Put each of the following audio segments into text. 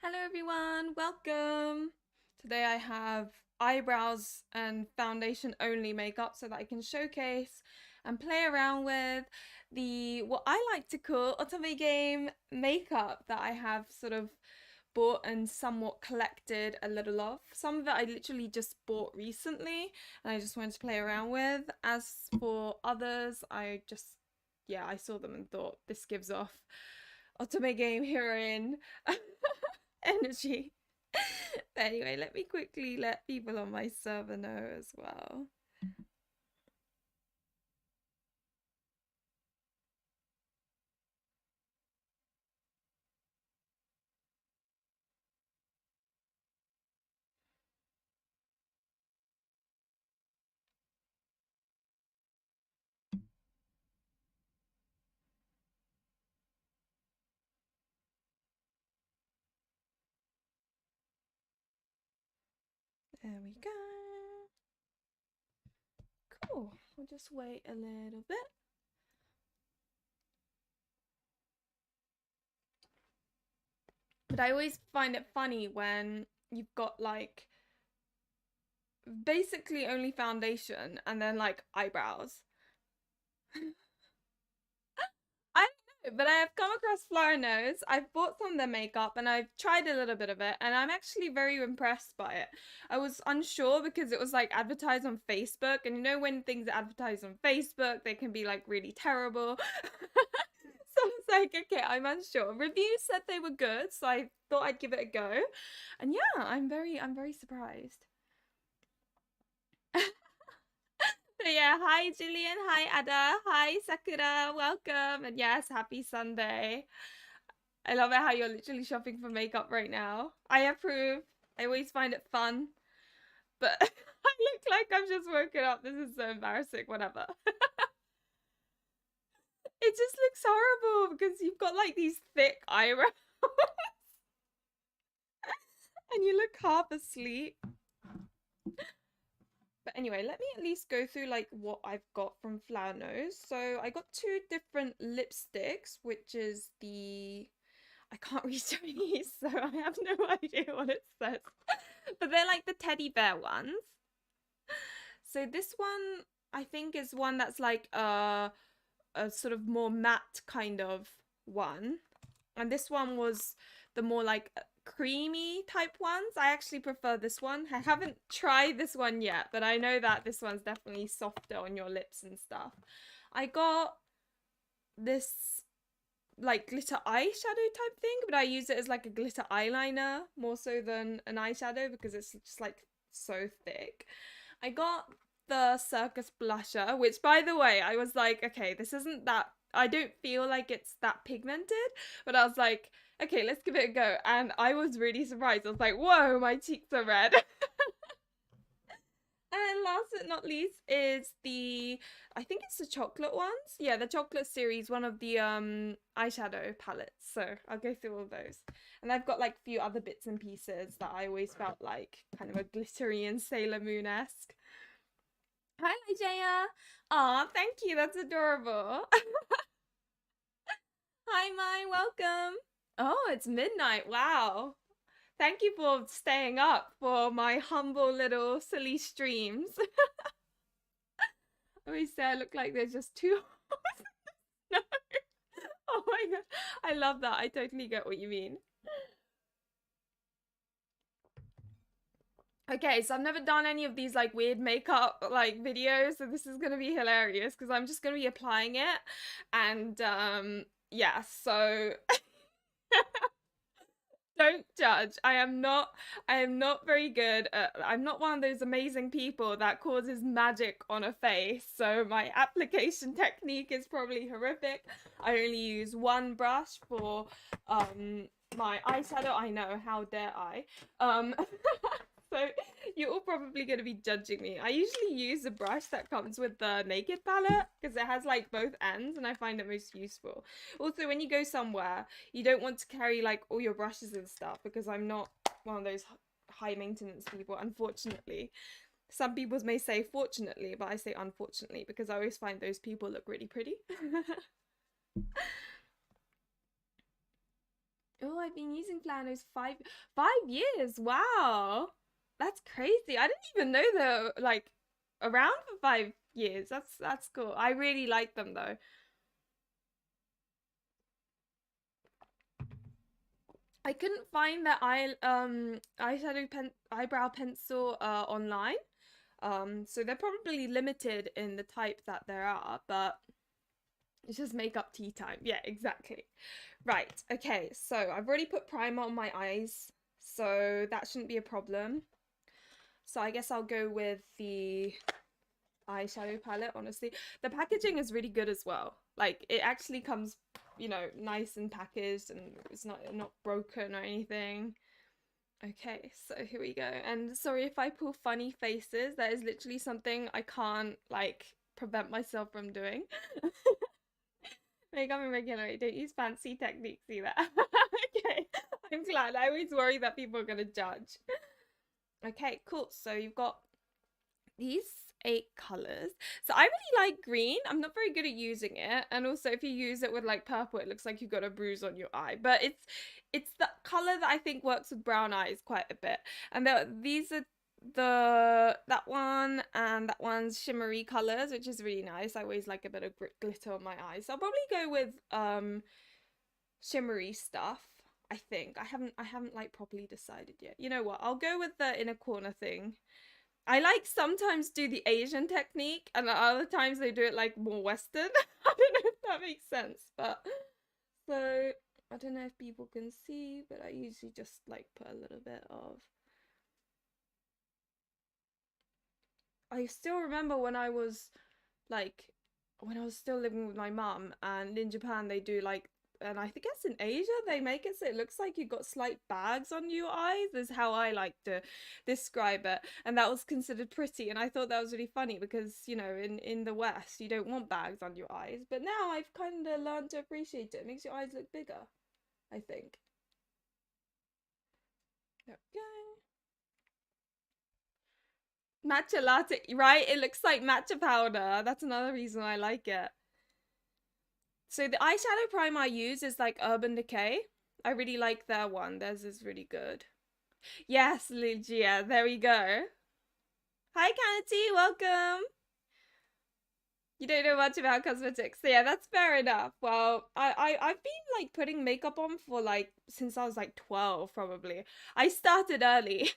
Hello everyone, welcome! Today I have eyebrows and foundation only makeup so that I can showcase and play around with the what I like to call Otome game makeup that I have sort of bought and somewhat collected a little of. Some of it I literally just bought recently and I just wanted to play around with. As for others, I saw them and thought this gives off Otome game Heroine energy. But anyway, let me quickly let people on my server know as well. There we go. Cool. We'll just wait a little bit. But I always find it funny when you've got like basically only foundation and then like eyebrows. I don't know, but I have come across Flower Nose. I've bought some of their makeup and I've tried a little bit of it and I'm actually very impressed by it. I was unsure because it was like advertised on Facebook, and you know when things are advertised on Facebook, they can be like really terrible. So I was like, okay, I'm unsure. Reviews said they were good, so I thought I'd give it a go. And yeah, I'm very surprised. So yeah, hi Jillian, hi Ada, hi Sakura, welcome, and yes, happy Sunday. I love it how you're literally shopping for makeup right now. I approve. I always find it fun, but I look like I'm just woken up. This is so embarrassing, whatever. It just looks horrible because you've got like these thick eyebrows and you look half asleep. But anyway, let me at least go through like what I've got from Flower Nose. So I got two different lipsticks, which is the I can't read Chinese, so I have no idea what it says. But they're like the teddy bear ones. So this one I think is one that's like a sort of more matte kind of one. And this one was the more like creamy type ones. I actually prefer this one. I haven't tried this one yet, but I know that this one's definitely softer on your lips and stuff. I got this like glitter eyeshadow type thing, but I use it as like a glitter eyeliner more so than an eyeshadow because it's just like so thick. I got the Circus blusher, which by the way, I was like, okay, this isn't that, I don't feel like it's that pigmented, but I was like, okay, let's give it a go. And I was really surprised. I was like, whoa, my cheeks are red. And last but not least is I think it's the chocolate ones. Yeah, the chocolate series, one of the eyeshadow palettes. So I'll go through all those. And I've got like a few other bits and pieces that I always felt like kind of a glittery and Sailor Moon-esque. Hi, Jaya. Aw, thank you. That's adorable. Hi, Mai. Welcome. Oh, it's midnight. Wow. Thank you for staying up for my humble little silly streams. I always say I look like there's just two. No. Oh my god. I love that. I totally get what you mean. Okay, so I've never done any of these like weird makeup like videos, so this is gonna be hilarious because I'm just gonna be applying it. And yeah, so don't judge. I am not very good I'm not one of those amazing people that causes magic on a face. So my application technique is probably horrific. I only use one brush for my eyeshadow. I know, how dare I. So you're all probably going to be judging me. I usually use a brush that comes with the Naked palette because it has like both ends and I find it most useful. Also, when you go somewhere, you don't want to carry like all your brushes and stuff because I'm not one of those high maintenance people, unfortunately. Some people may say fortunately, but I say unfortunately because I always find those people look really pretty. Oh, I've been using Flanos 5 years. Wow. That's crazy. I didn't even know they're like around for 5 years. That's cool. I really like them though. I couldn't find the eyebrow pencil online. So they're probably limited in the type that there are, but it's just makeup tea time. Yeah, exactly. Right. Okay. So I've already put primer on my eyes, so that shouldn't be a problem. So I guess I'll go with the eyeshadow palette. Honestly, the packaging is really good as well. Like it actually comes, nice and packaged, and it's not broken or anything. Okay, so here we go. And sorry if I pull funny faces. That is literally something I can't like prevent myself from doing. Makeup in regular. Don't use fancy techniques either. Okay, I'm glad. I always worry that people are gonna judge. Okay, cool. So you've got these 8 colors. So I really like green. I'm not very good at using it, and also if you use it with like purple, it looks like you've got a bruise on your eye. But it's the color that I think works with brown eyes quite a bit. And these are that one and that one's shimmery colors, which is really nice. I always like a bit of glitter on my eyes, so I'll probably go with shimmery stuff. I think I haven't like properly decided yet. You know what, I'll go with the inner corner thing. I like sometimes do the Asian technique, and other times they do it like more Western. I don't know if that makes sense, but so I don't know if people can see, but I usually just like put a little bit of. I still remember when I was still living with my mum, and in Japan they do like, and I think it's in Asia they make it so it looks like you've got slight bags on your eyes, is how I like to describe it, and that was considered pretty, and I thought that was really funny because in the West you don't want bags on your eyes, but now I've kind of learned to appreciate it. It makes your eyes look bigger, I think. There we go. Matcha latte, right? It looks like matcha powder. That's another reason I like it. So the eyeshadow primer I use is like Urban Decay. I really like their one. Theirs is really good. Yes, Lugia. There we go. Hi, Kanati. Welcome. You don't know much about cosmetics. So yeah, that's fair enough. Well, I've been like putting makeup on for like since I was like 12 probably. I started early.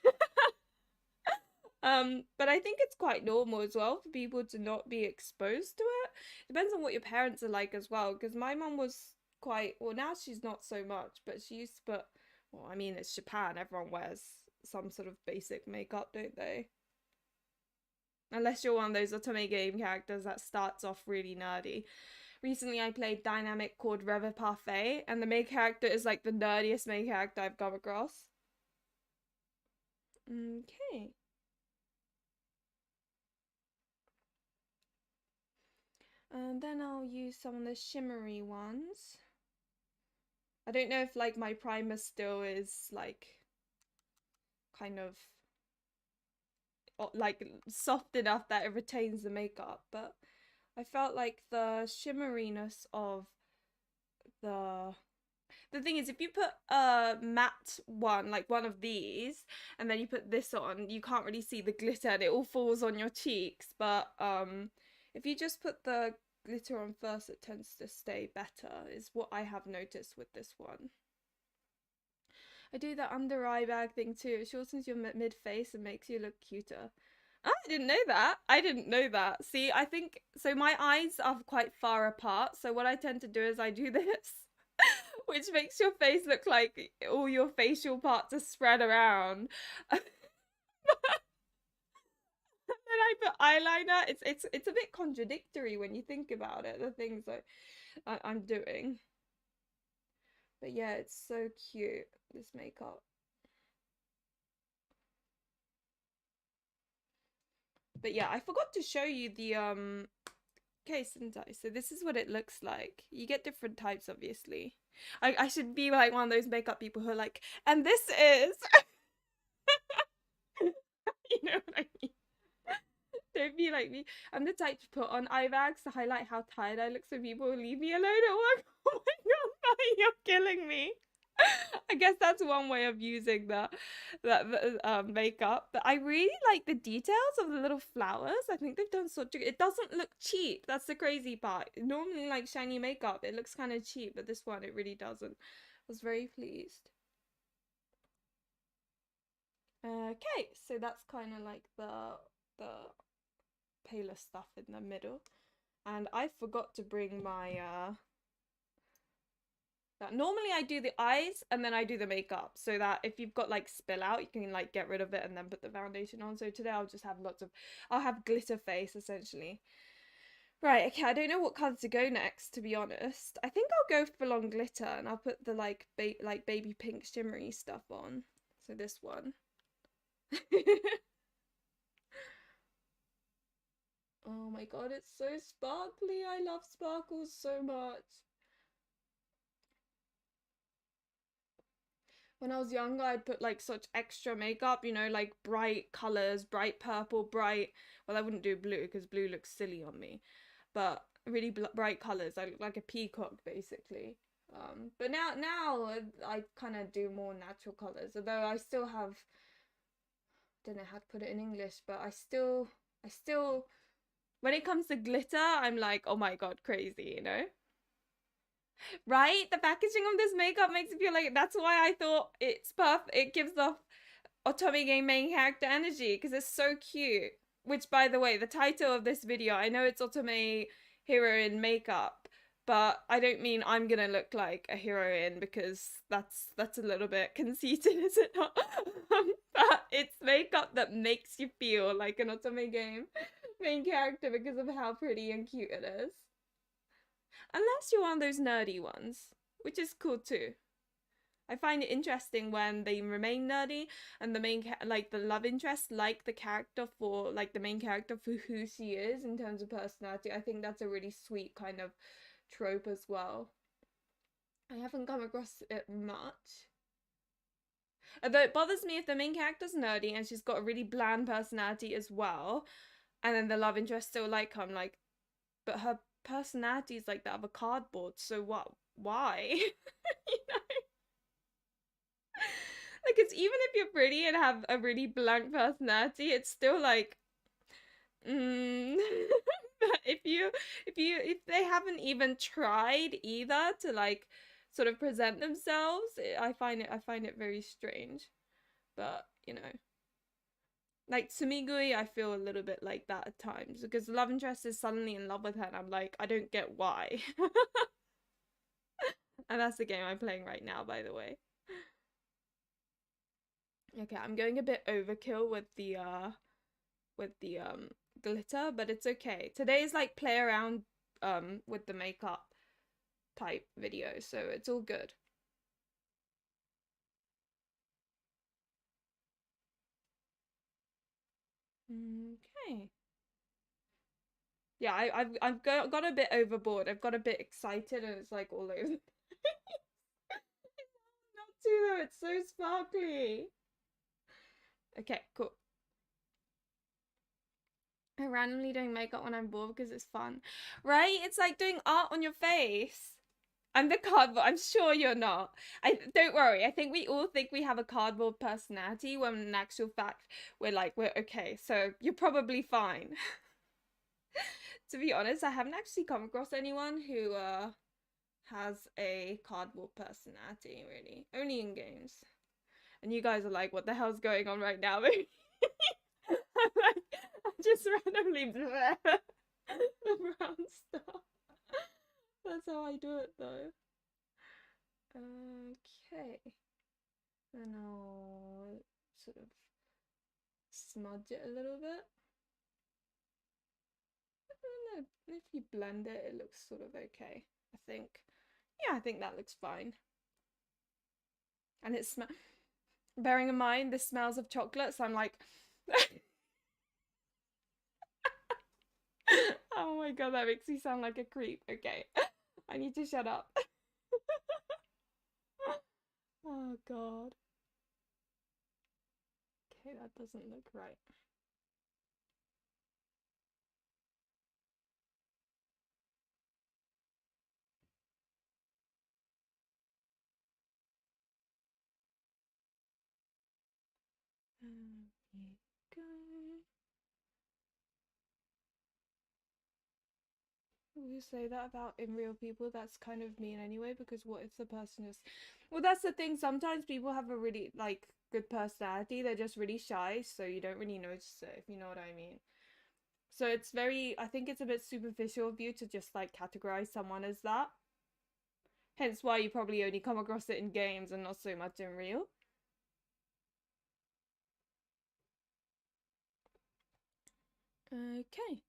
But I think it's quite normal as well for people to not be exposed to it. Depends on what your parents are like as well, because my mum was quite, well, now she's not so much, but she used to put, well, I mean, it's Japan, everyone wears some sort of basic makeup, don't they? Unless you're one of those Otome game characters that starts off really nerdy. Recently I played dynamic called Reva Parfait, and the main character is like the nerdiest main character I've come across. Okay. And then I'll use some of the shimmery ones. I don't know if like my primer still is like kind of like soft enough that it retains the makeup, but I felt like the shimmeriness of the thing is, if you put a matte one, like one of these, and then you put this on, you can't really see the glitter and it all falls on your cheeks. But if you just put the glitter on first, it tends to stay better, is what I have noticed with this one. I do that under eye bag thing too. It shortens your mid face and makes you look cuter. Oh, I didn't know that. I didn't know that. See, I think so. My eyes are quite far apart, so what I tend to do is I do this, which makes your face look like all your facial parts are spread around. And then I put eyeliner. It's a bit contradictory when you think about it, the things I'm doing. But yeah, it's so cute, this makeup. But yeah, I forgot to show you the case, didn't I? So this is what it looks like. You get different types, obviously. I should be like one of those makeup people who are like, and this is you know what I mean? Don't be like me. I'm the type to put on eye bags to highlight how tired I look so people will leave me alone at work. Oh my god, you're killing me. I guess that's one way of using the makeup. But I really like the details of the little flowers. I think they've done such a. It doesn't look cheap. That's the crazy part. Normally, like shiny makeup, it looks kind of cheap, but this one it really doesn't. I was very pleased. Okay, so that's kind of like the paler stuff in the middle, and I forgot to bring my normally I do the eyes and then I do the makeup so that if you've got like spill out, you can like get rid of it and then put the foundation on. So today I'll just have I'll have glitter face essentially. Right, okay, I don't know what color to go next, to be honest. I think I'll go full on glitter and I'll put the like baby pink shimmery stuff on. So this one. Oh my god, it's so sparkly. I love sparkles so much. When I was younger, I'd put like such extra makeup, you know, like bright colors, bright purple, bright. Well, I wouldn't do blue because blue looks silly on me, but really bright colors. I look like a peacock basically. But now I kind of do more natural colors. Although I still have, don't know how to put it in English, but I still, when it comes to glitter, I'm like, oh my god, crazy, you know? Right? The packaging of this makeup makes me feel like that's why I thought it's perfect. It gives off Otome game main character energy because it's so cute. Which, by the way, the title of this video, I know it's Otome Heroine makeup, but I don't mean I'm gonna look like a heroine because that's a little bit conceited, is it not? But it's makeup that makes you feel like an Otome game main character because of how pretty and cute it is. Unless you're one of those nerdy ones, which is cool too. I find it interesting when they remain nerdy and the like the love interest like the character for like the main character for who she is in terms of personality. I think that's a really sweet kind of trope as well. I haven't come across it much. Although it bothers me if the main character's nerdy and she's got a really bland personality as well, and then the love interest still like her. I'm like, but her personality is like that of a cardboard, so what? Why? You know? Like it's even if you're pretty and have a really blank personality, it's still like but if they haven't even tried either to like sort of present themselves, I find it very strange. But you know, like Sumigui, I feel a little bit like that at times because the love interest is suddenly in love with her, and I'm like, I don't get why. And that's the game I'm playing right now, by the way. Okay, I'm going a bit overkill with the glitter, but it's okay. Today's like play around with the makeup type video, so it's all good. Okay. Yeah, I've got a bit overboard. I've got a bit excited and it's like all over. Not too though, it's so sparkly. Okay, cool. I randomly doing makeup when I'm bored because it's fun. Right? It's like doing art on your face. I'm the cardboard. I'm sure you're not. I don't worry. I think we all think we have a cardboard personality when in actual fact we're okay. So you're probably fine. To be honest, I haven't actually come across anyone who has a cardboard personality really. Only in games. And you guys are like, what the hell's going on right now? I'm like, I'm just randomly around stuff. That's how I do it though. Okay. And I'll sort of smudge it a little bit. I don't know. If you blend it, it looks sort of okay, I think. Yeah, I think that looks fine. And it's bearing in mind this smells of chocolate, so I'm like oh my god, that makes me sound like a creep. Okay. I need to shut up. Oh god. Okay, that doesn't look right. we go. We say that about in real people. That's kind of mean anyway, because what if the person is, well, that's the thing. Sometimes people have a really like good personality. They're just really shy, so you don't really notice it, if you know what I mean. So it's very, I think it's a bit superficial of you to just like categorize someone as that. Hence why you probably only come across it in games and not so much in real. Okay.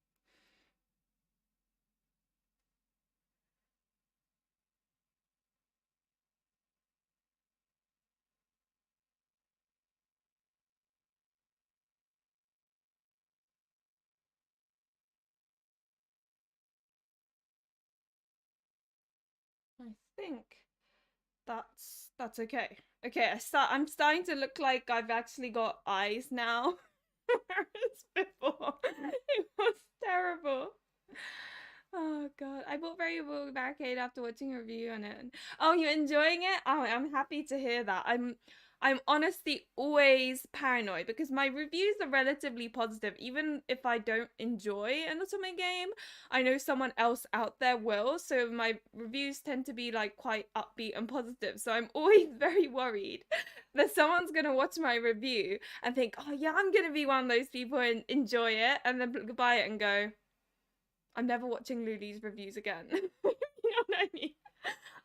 I think that's okay. Okay, I'm starting to look like I've actually got eyes now. Whereas before it was terrible. Oh god, I bought Variable Barricade after watching a review on it. Oh, you're enjoying it? Oh, I'm happy to hear that. I'm honestly always paranoid because my reviews are relatively positive. Even if I don't enjoy an Otome game, I know someone else out there will. So my reviews tend to be like quite upbeat and positive. So I'm always very worried that someone's gonna watch my review and think, oh yeah, I'm gonna be one of those people and enjoy it, and then buy it and go, I'm never watching Luli's reviews again. You know what I mean?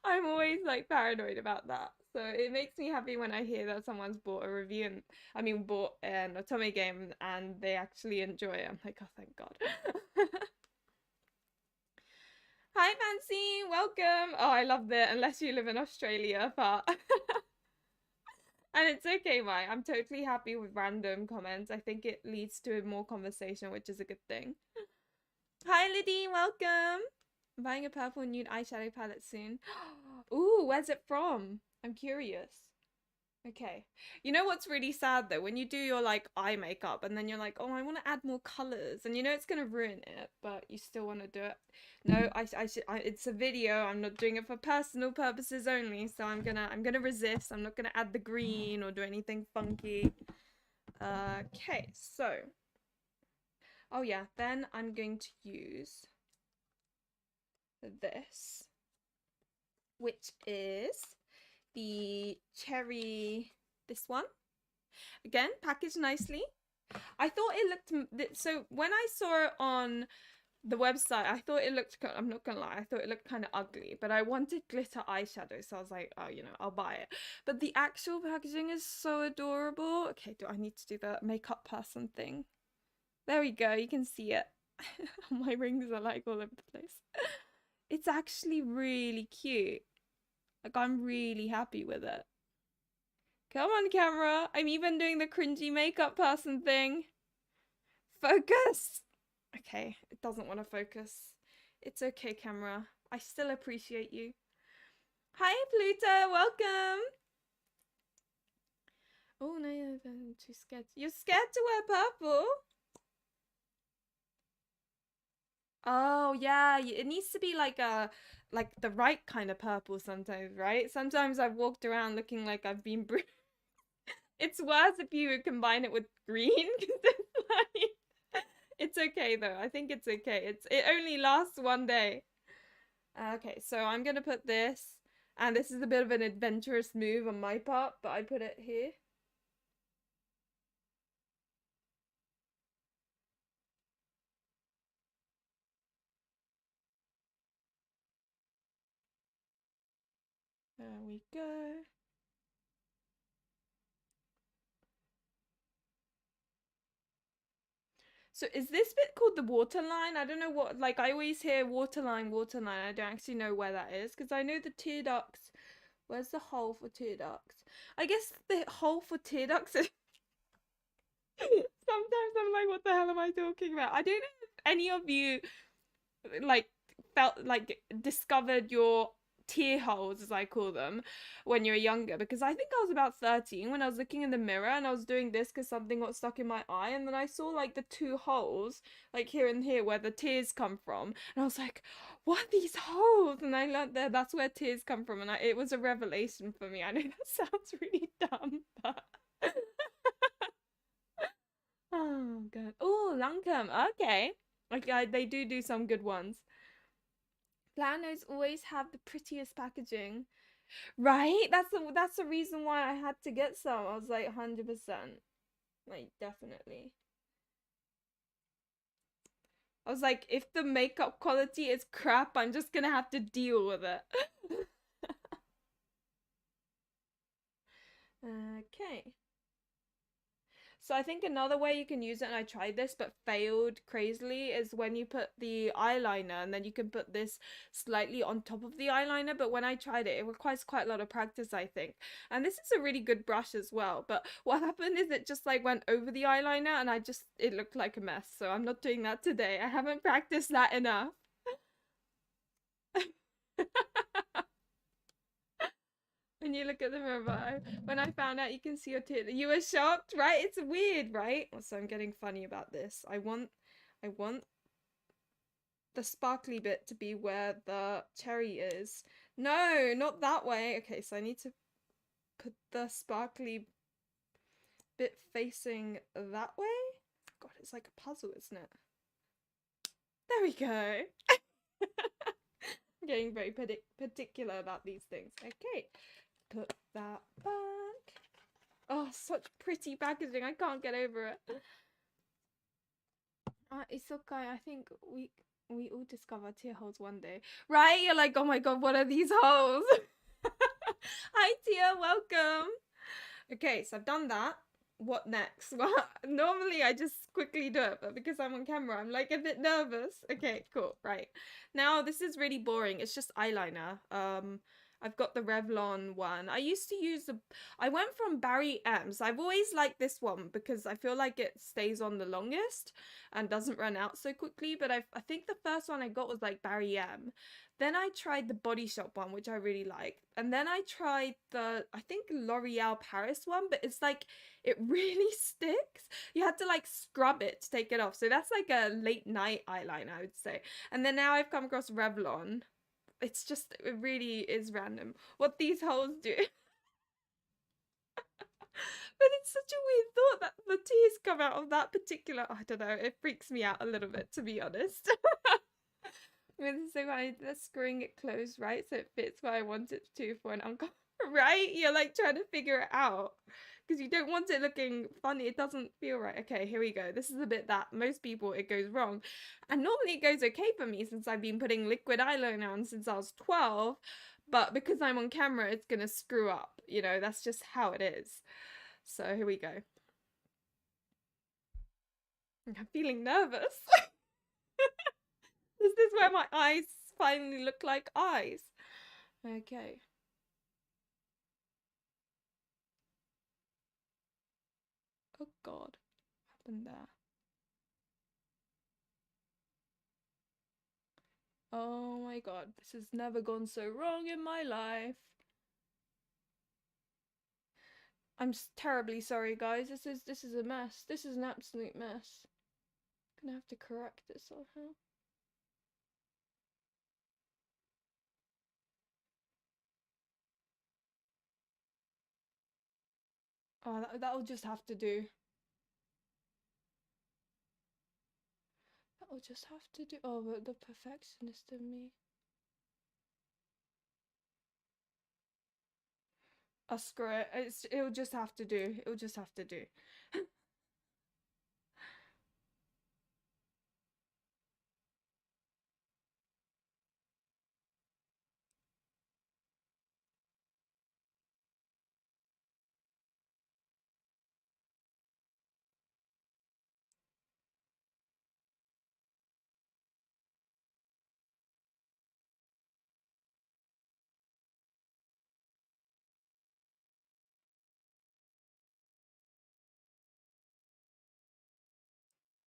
I'm always like paranoid about that. So it makes me happy when I hear that someone's bought a review and bought an Otome game and they actually enjoy it. I'm like, oh thank God. Hi Fancy, welcome. Oh, I love it. Unless you live in Australia, but and it's okay, Mai. I'm totally happy with random comments. I think it leads to more conversation, which is a good thing. Hi Liddy, welcome. I'm buying a purple nude eyeshadow palette soon. Ooh, where's it from? I'm curious. Okay. You know what's really sad though? When you do your like eye makeup and then you're like, oh, I want to add more colors, and you know it's gonna ruin it, but you still want to do it. No, it's a video. I'm not doing it for personal purposes only, so I'm gonna resist. I'm not gonna add the green or do anything funky. Okay, so oh yeah, then I'm going to use this, which is the cherry, this one. Again, packaged nicely. I thought it looked, so when I saw it on the website, I thought it looked, I'm not gonna lie, I thought it looked kind of ugly, but I wanted glitter eyeshadow, so I was like, oh, you know, I'll buy it. But the actual packaging is so adorable. Okay, do I need to do the makeup person thing? There we go, you can see it. My rings are like all over the place. It's actually really cute. Like, I'm really happy with it. Come on, camera. I'm even doing the cringy makeup person thing. Focus! Okay, it doesn't want to focus. It's okay, camera. I still appreciate you. Hi, Pluto. Welcome. Oh, no, I'm too scared. You're scared to wear purple? Oh, yeah. It needs to be like the right kind of purple sometimes, right? Sometimes I've walked around looking like I've been It's worse if you combine it with green, because it's like, it's okay though. I think it's okay. It only lasts one day. Okay, so I'm gonna put this, and this is a bit of an adventurous move on my part, but I put it here. There we go. So is this bit called the waterline? I don't know what, like I always hear waterline, waterline. I don't actually know where that is, because I know the tear ducts. Where's the hole for tear ducts? I guess the hole for tear ducts is sometimes I'm like, what the hell am I talking about? I don't know if any of you like felt like discovered your tear holes, as I call them, when you're younger, because I think I was about 13 when I was looking in the mirror and I was doing this because something got stuck in my eye, and then I saw like the two holes like here and here where the tears come from, and I was like, what are these holes? And I learned that's where tears come from, and it was a revelation for me. I know that sounds really dumb, but Oh god. Oh, Lancome. Okay. Like they do some good ones. Planos always have the prettiest packaging. Right? That's the reason why I had to get some. I was like 100%. Like definitely. I was like, if the makeup quality is crap, I'm just gonna have to deal with it. Okay. So I think another way you can use it, and I tried this but failed crazily, is when you put the eyeliner and then you can put this slightly on top of the eyeliner. But when I tried it, it requires quite a lot of practice, I think. And this is a really good brush as well. But what happened is it just like went over the eyeliner and it looked like a mess. So I'm not doing that today. I haven't practiced that enough. When you look at the mirror, when I found out you can see your teeth, you were shocked, right? It's weird, right? So I'm getting funny about this. I want the sparkly bit to be where the cherry is. No, not that way. Okay, so I need to put the sparkly bit facing that way. God, it's like a puzzle, isn't it? There we go. I'm getting very particular about these things. Okay, put that back. Oh, such pretty packaging. I can't get over it. It's okay. I think we all discover tear holes one day. Right? You're like, oh my god, what are these holes? Hi, Tia. Welcome. Okay, so I've done that. What next? Well, normally I just quickly do it, but because I'm on camera, I'm like a bit nervous. Okay, cool. Right. Now, this is really boring. It's just eyeliner. I've got the Revlon one. I went from Barry M's. I've always liked this one because I feel like it stays on the longest and doesn't run out so quickly. But I think the first one I got was like Barry M. Then I tried the Body Shop one, which I really liked. And then I tried I think L'Oreal Paris one, but it's like, it really sticks. You have to like scrub it to take it off. So that's like a late night eyeliner, I would say. And then now I've come across Revlon. It really is random what these holes do. But it's such a weird thought that the tears come out of that particular, I don't know, it freaks me out a little bit, to be honest. So I just screwing it closed, right? So it fits where I want it to for an uncle. Right? You're like trying to figure it out because you don't want it looking funny. It doesn't feel right. Okay, here we go. This is a bit that most people it goes wrong. And normally it goes okay for me since I've been putting liquid eyeliner on since I was 12. But because I'm on camera, it's gonna screw up. You know, that's just how it is. So here we go. I'm feeling nervous. Is this where my eyes finally look like eyes? Okay. Oh god. What happened there? Oh my god. This has never gone so wrong in my life. I'm terribly sorry, guys. This is a mess. This is an absolute mess. I'm gonna have to correct this somehow. Oh, that'll just have to do. That'll just have to do. Oh, but the perfectionist in me. Oh, screw it. It'll just have to do. It'll just have to do.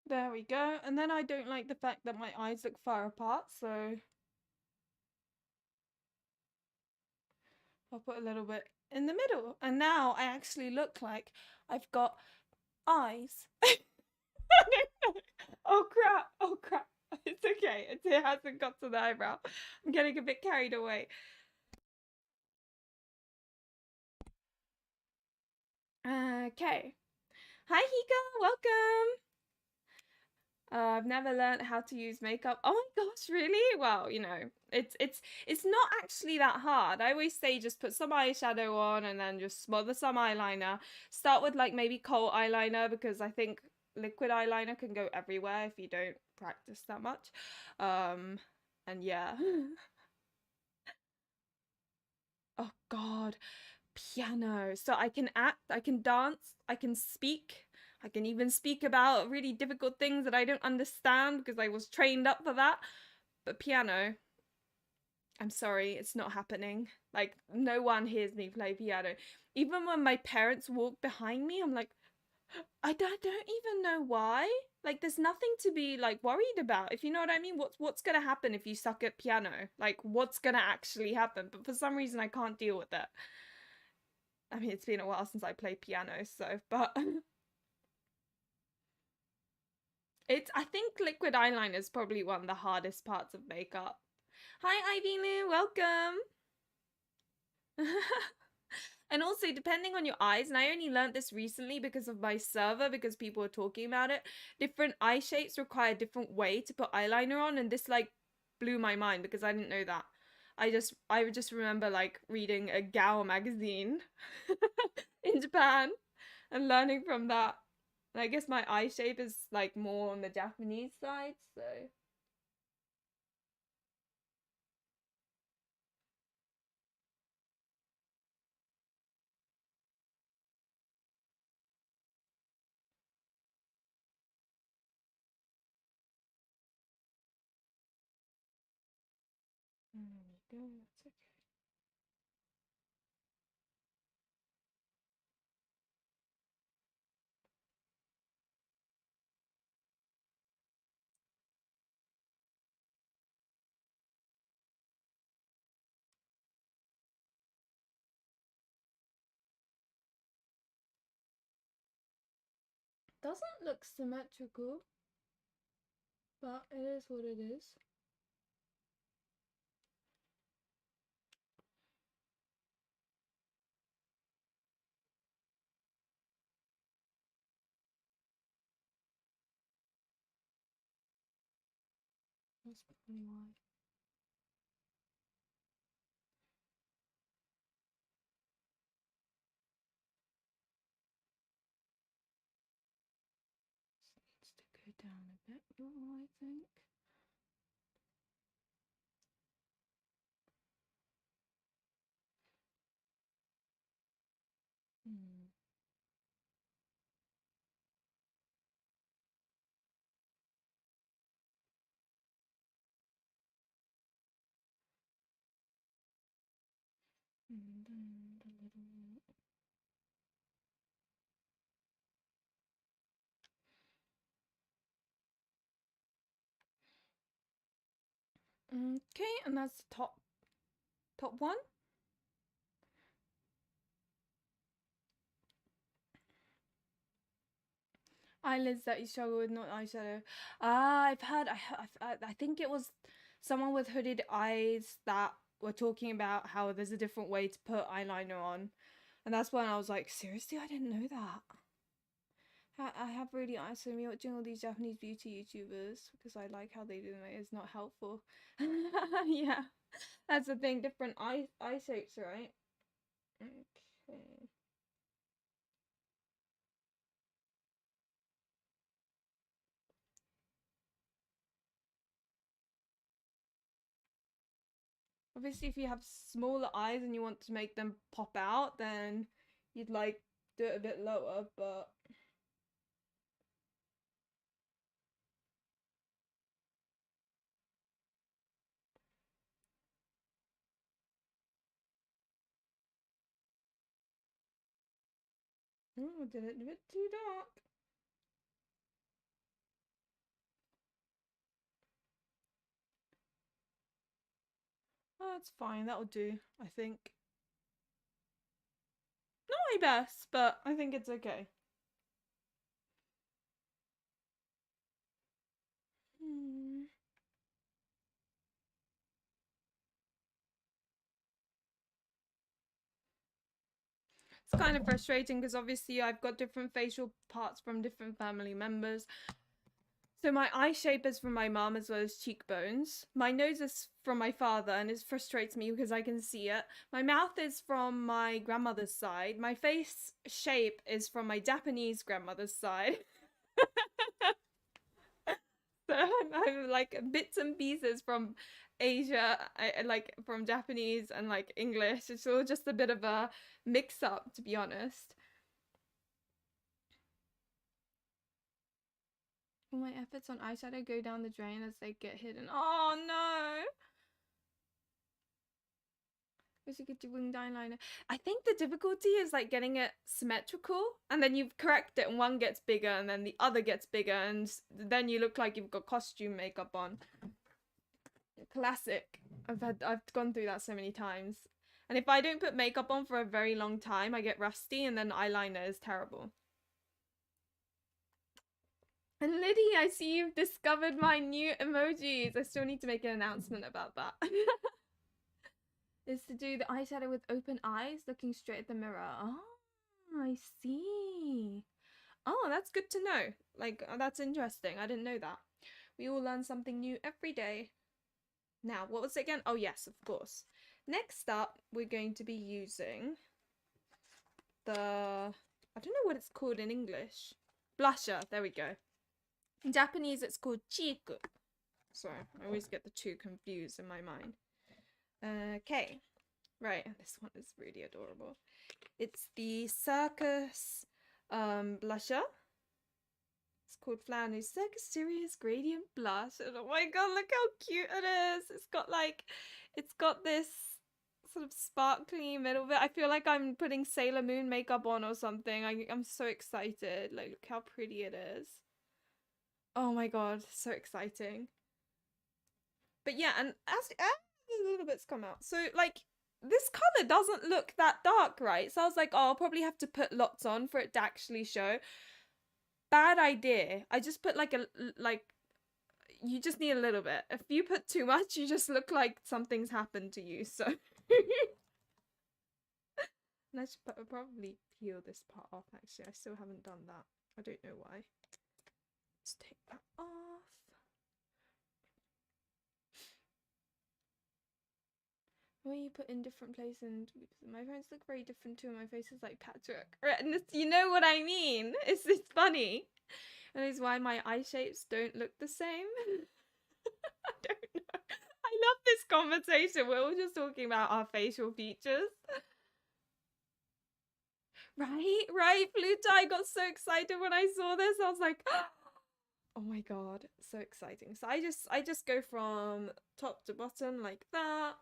There we go. And then I don't like the fact that my eyes look far apart, so I'll put a little bit in the middle. And now I actually look like I've got eyes. Oh crap, oh crap. It's okay. It hasn't got to the eyebrow. I'm getting a bit carried away. Okay. Hi, Hika. Welcome. I've never learned how to use makeup. Oh my gosh, really? Well, it's not actually that hard. I always say just put some eyeshadow on and then just smother some eyeliner. Start with like maybe kohl eyeliner because I think liquid eyeliner can go everywhere if you don't practice that much. Um, and yeah. Oh God. Piano. So I can act, I can dance, I can speak. I can even speak about really difficult things that I don't understand because I was trained up for that. But piano, I'm sorry, it's not happening. Like, no one hears me play piano. Even when my parents walk behind me, I'm like, I don't even know why. Like, there's nothing to be like worried about. If you know what I mean, what's gonna happen if you suck at piano? Like, what's gonna actually happen? But for some reason, I can't deal with it. I mean, it's been a while since I played piano, so but I think liquid eyeliner is probably one of the hardest parts of makeup. Hi Ivy Lou, welcome. And also depending on your eyes, and I only learned this recently because of my server because people were talking about it, different eye shapes require a different way to put eyeliner on, and this like blew my mind because I didn't know that. I just remember like reading a Gao magazine in Japan and learning from that. And I guess my eye shape is like more on the Japanese side, so. There we go, that's okay. Doesn't look symmetrical, but it is what it is. That's probably why. Just needs to go down a bit more, I think. Hmm. And then the little. Okay, and that's the top one. Eyelids that you struggle with, not eyeshadow. I've heard. I think it was someone with hooded eyes that were talking about how there's a different way to put eyeliner on, and that's when I was like, seriously, I didn't know that. I have really honestly me watching all these Japanese beauty YouTubers because I like how they do it. It's not helpful. Yeah, that's the thing. Different eye shapes, right? Okay. Obviously, if you have smaller eyes and you want to make them pop out, then you'd like do it a bit lower. But oh, did it a bit too dark. Oh, that's fine. That'll do. I think. Not my best, but I think it's okay. Hmm. It's kind of frustrating because obviously I've got different facial parts from different family members. So my eye shape is from my mom as well as cheekbones. My nose is from my father and it frustrates me because I can see it. My mouth is from my grandmother's side. My face shape is from my Japanese grandmother's side. So I'm like bits and pieces from Asia, like from Japanese and like English. It's all just a bit of a mix up, to be honest. All my efforts on eyeshadow go down the drain as they get hidden. Oh no! Wish you could do winged eyeliner. I think the difficulty is like getting it symmetrical, and then you correct it, and one gets bigger, and then the other gets bigger, and then you look like you've got costume makeup on. Classic. I've gone through that so many times. And if I don't put makeup on for a very long time, I get rusty, and then eyeliner is terrible. And Liddy, I see you've discovered my new emojis. I still need to make an announcement about that. Is to do the eyeshadow with open eyes, looking straight at the mirror. Oh, I see. Oh, that's good to know. Like, that's interesting. I didn't know that. We all learn something new every day. Now, what was it again? Oh, yes, of course. Next up, we're going to be using the... I don't know what it's called in English. Blusher. There we go. In Japanese, it's called chiku. Sorry, I always get the two confused in my mind. Okay, right, this one is really adorable. It's the Circus blusher. It's called Flannery's Circus Serious Gradient Blush. And oh my god, look how cute it is. It's got this sort of sparkly middle bit. I feel like I'm putting Sailor Moon makeup on or something. I'm so excited. Like, look how pretty it is. Oh my god, so exciting. But yeah, and as a little bit's come out. So like this color doesn't look that dark, right? So I was like, oh, I'll probably have to put lots on for it to actually show. Bad idea. I just put like you just need a little bit. If you put too much, you just look like something's happened to you. So and I should probably peel this part off. Actually, I still haven't done that. I don't know why. Let's take that off. When you put in different places, and my friends look very different too. My face is like patchwork. And you know what I mean? It's funny, and it's why my eye shapes don't look the same. I don't know. I love this conversation. We're all just talking about our facial features. Right, Pluto. I got so excited when I saw this. I was like, oh my god, so exciting. So I just go from top to bottom like that.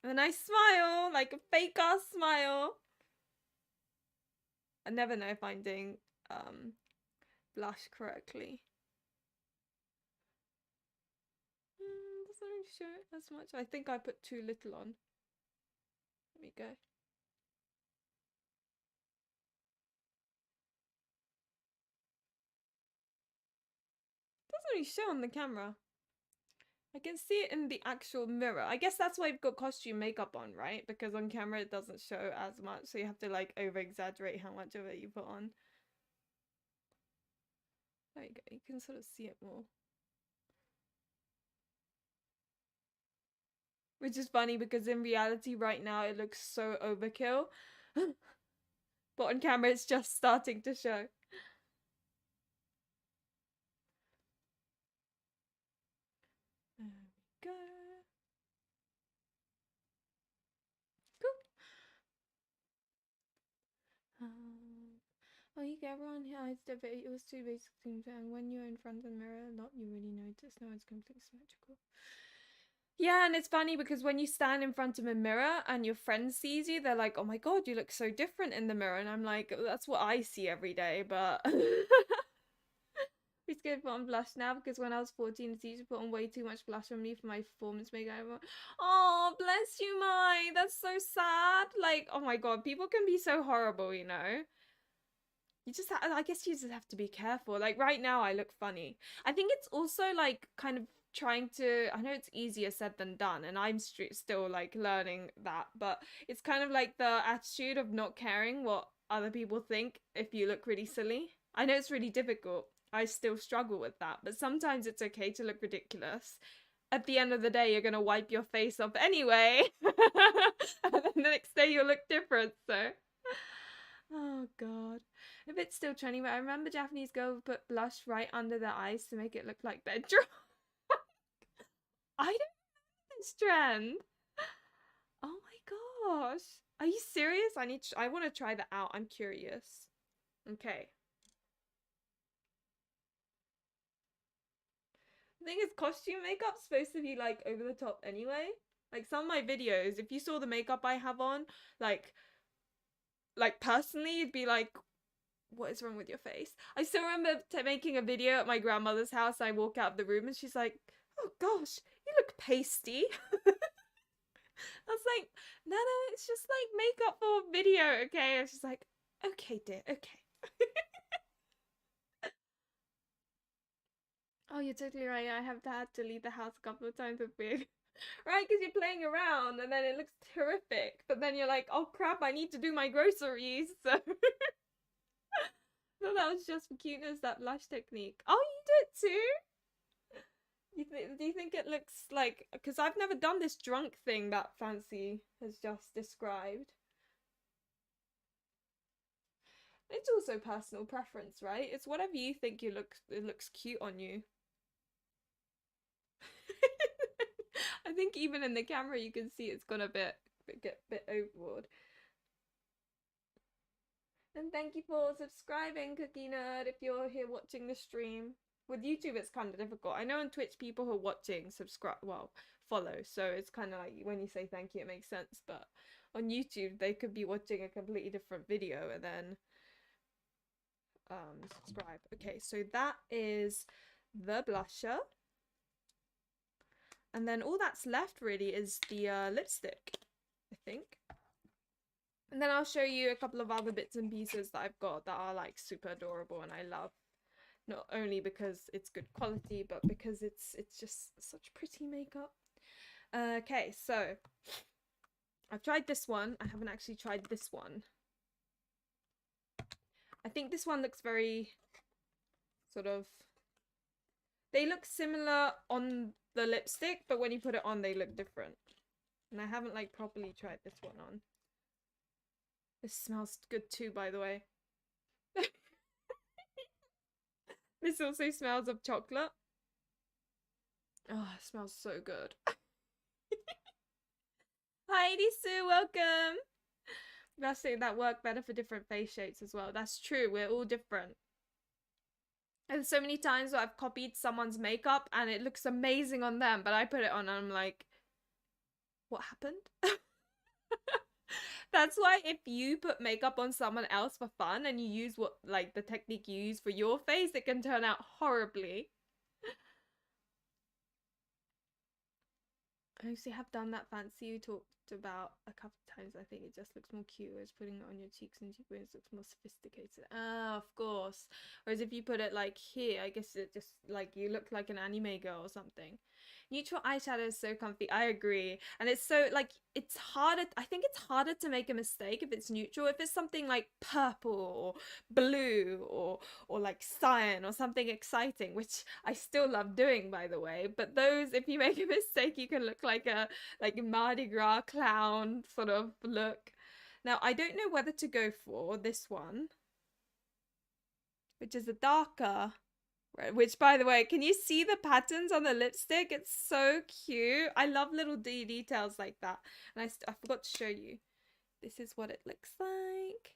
And then I smile, like a fake ass smile. I never know if I'm doing blush correctly. Doesn't really show it as much. I think I put too little on. There we go. Doesn't really show on the camera. I can see it in the actual mirror. I guess that's why you've got costume makeup on, right? Because on camera it doesn't show as much, so you have to like over exaggerate how much of it you put on. There you go, you can sort of see it more. Which is funny because in reality right now it looks so overkill. But on camera it's just starting to show. There we go. Oh, you get everyone hides the bit. It was too basic thing, and when you're in front of the mirror a lot, you really notice. No, it's completely symmetrical. Yeah, and it's funny because when you stand in front of a mirror and your friend sees you, they're like, "Oh my god, you look so different in the mirror," and I'm like, "That's what I see every day." But we scared to put on blush now because when I was 14, the teacher put on way too much blush on me for my performance makeup. Oh, bless you, Mai. That's so sad. Like, oh my god, people can be so horrible, you know. You just I guess you just have to be careful. Like right now I look funny. I think it's also like kind of trying to, I know it's easier said than done, and I'm still like learning that, but it's kind of like the attitude of not caring what other people think if you look really silly. I know it's really difficult. I still struggle with that, but sometimes it's okay to look ridiculous. At the end of the day, you're gonna wipe your face off anyway, and then the next day you'll look different. So, oh god, if it's still trendy, but I remember Japanese girls put blush right under their eyes to make it look like bedrock. I don't know this trend. Oh my gosh, are you serious? I want to try that out. I'm curious. Okay. The thing is, costume makeup's supposed to be like over the top anyway. Like some of my videos, if you saw the makeup I have on, like personally, you'd be like, what is wrong with your face? I still remember making a video at my grandmother's house. I walk out of the room and she's like, oh gosh, you look pasty. I was like, no, it's just like makeup for video, okay? And she's like, okay, dear, okay. Oh, you're totally right. I have had to leave the house a couple of times with wig. Right, because you're playing around and then it looks terrific. But then you're like, oh crap, I need to do my groceries. So, so that was just for cuteness, that blush technique. Oh, you did too? Do you think it looks like, because I've never done this drunk thing that Fancy has just described. It's also personal preference, right? It's whatever you think it looks cute on you. I think even in the camera you can see it's gone a bit overboard. And thank you for subscribing, Cookie Nerd, if you're here watching the stream. With YouTube it's kind of difficult. I know on Twitch people who are watching subscribe, well, follow, so it's kind of like when you say thank you it makes sense, but on YouTube they could be watching a completely different video and then subscribe. Okay, so that is the blusher. And then all that's left really is the lipstick, I think. And then I'll show you a couple of other bits and pieces that I've got that are like super adorable and I love. Not only because it's good quality, but because it's just such pretty makeup. Okay, so I've tried this one. I haven't actually tried this one. I think this one looks very sort of... They look similar on the lipstick, but when you put it on, they look different. And I haven't like properly tried this one on. This smells good too, by the way. This also smells of chocolate. Oh, it smells so good. Heidi Sue, welcome. That's saying that work better for different face shapes as well. That's true. We're all different. And so many times where I've copied someone's makeup and it looks amazing on them, but I put it on and I'm like, what happened? That's why if you put makeup on someone else for fun and you use what like the technique you use for your face, it can turn out horribly. I actually have done that Fancy you talked about a couple of times. I think it just looks more cute, whereas putting it on your cheeks and cheekbones looks more sophisticated. Ah, of course. Whereas if you put it like here, I guess it just like you look like an anime girl or something. Neutral eyeshadow is so comfy. I agree. And it's so like it's harder. I think it's harder to make a mistake if it's neutral. If it's something like purple or blue or like cyan or something exciting, which I still love doing, by the way. But those, if you make a mistake, you can look like a Mardi Gras clown sort of look. Now, I don't know whether to go for this one, which is a darker, which, by the way, can you see the patterns on the lipstick? It's so cute. I love little details like that. And I forgot to show you. This is what it looks like.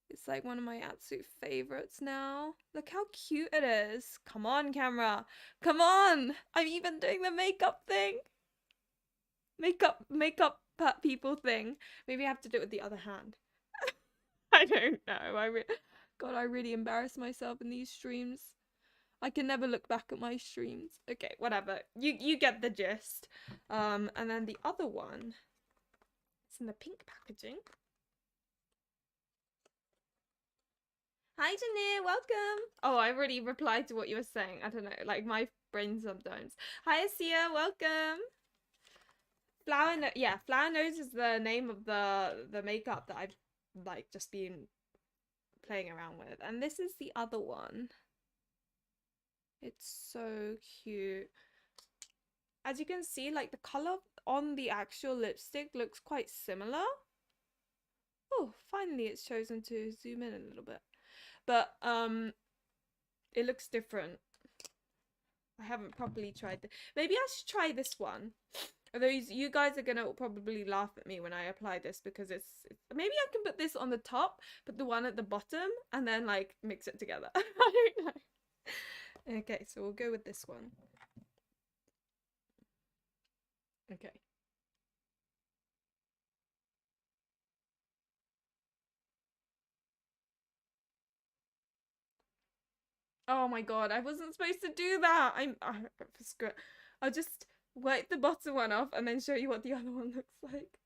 It's like one of my absolute favorites now. Look how cute it is. Come on, camera. Come on. I'm even doing the makeup thing. Makeup people thing. Maybe I have to do it with the other hand. I don't know. God, I really embarrass myself in these streams. I can never look back at my streams. Okay, whatever. You get the gist. And then the other one, it's in the pink packaging. Hi, Janine, welcome. Oh, I already replied to what you were saying. I don't know, like my brain sometimes. Hi, Asia, welcome. Yeah, Flower Nose is the name of the makeup that I've like just been playing around with. And this is the other one. It's so cute. As you can see, like the color on the actual lipstick looks quite similar. Oh, finally it's chosen to zoom in a little bit. But it looks different. I haven't properly tried it. Maybe I should try this one. Although you guys are gonna probably laugh at me when I apply this because it's maybe I can put this on the top, put the one at the bottom, and then like mix it together. I don't know. Okay, so we'll go with this one. Okay. Oh my god, I wasn't supposed to do that. I'll just wipe the bottom one off and then show you what the other one looks like.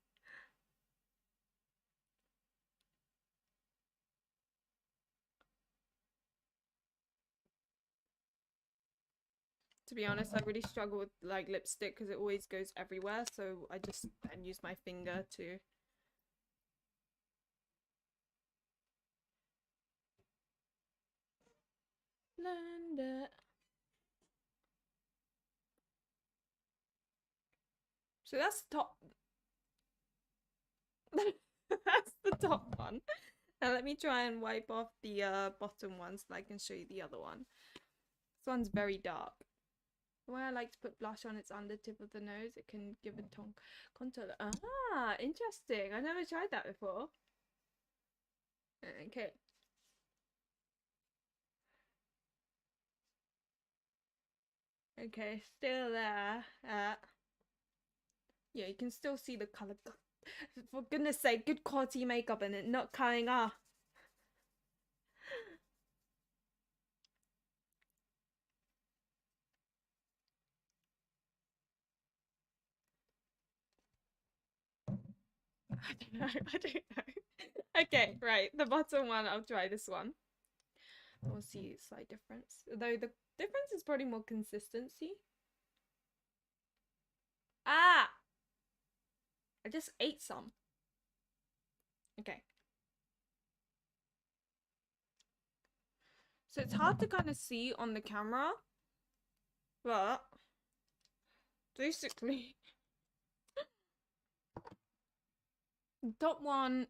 To be honest, I really struggle with like lipstick because it always goes everywhere, so I just then use my finger to blend it. So that's the top. That's the top one. Now let me try and wipe off the bottom one so I can show you the other one. This one's very dark. The way I like to put blush on its under tip of the nose, it can give a tone contour. Ah, interesting. I never tried that before. Okay. Okay, still there. Yeah, you can still see the color. For goodness sake, good quality makeup and it not coming off. I don't know. I don't know. Okay, right. The bottom one, I'll try this one. We'll see slight difference. Though the difference is probably more consistency. Ah! I just ate some. Okay. So it's hard to kind of see on the camera. But basically the top one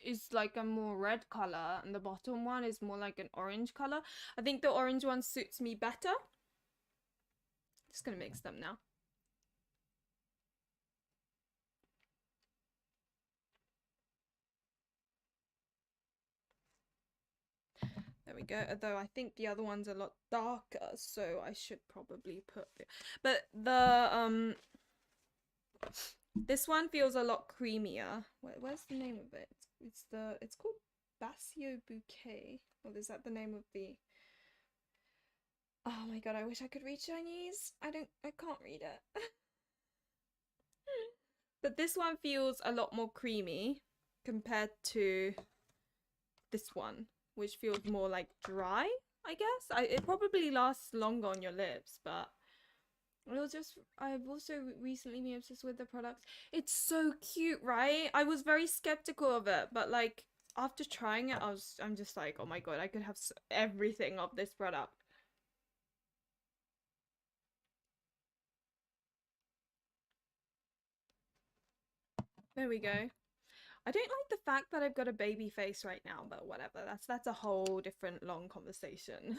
is like a more red color and the bottom one is more like an orange color. I think the orange one suits me better. Just gonna mix them now. There we go. Although I think the other one's a lot darker, so I should probably put it. But the this one feels a lot creamier. Where's the name of it? It's called Basio Bouquet. Well, is that the name of the? Oh my god, I wish I could read Chinese. I can't read it. But this one feels a lot more creamy compared to this one, which feels more like dry, I guess. It probably lasts longer on your lips, but I've also recently been obsessed with the products. It's so cute, right? I was very skeptical of it, but like after trying it, I'm just like, oh my god, I could have everything of this product. There we go. I don't like the fact that I've got a baby face right now, but whatever. That's a whole different long conversation.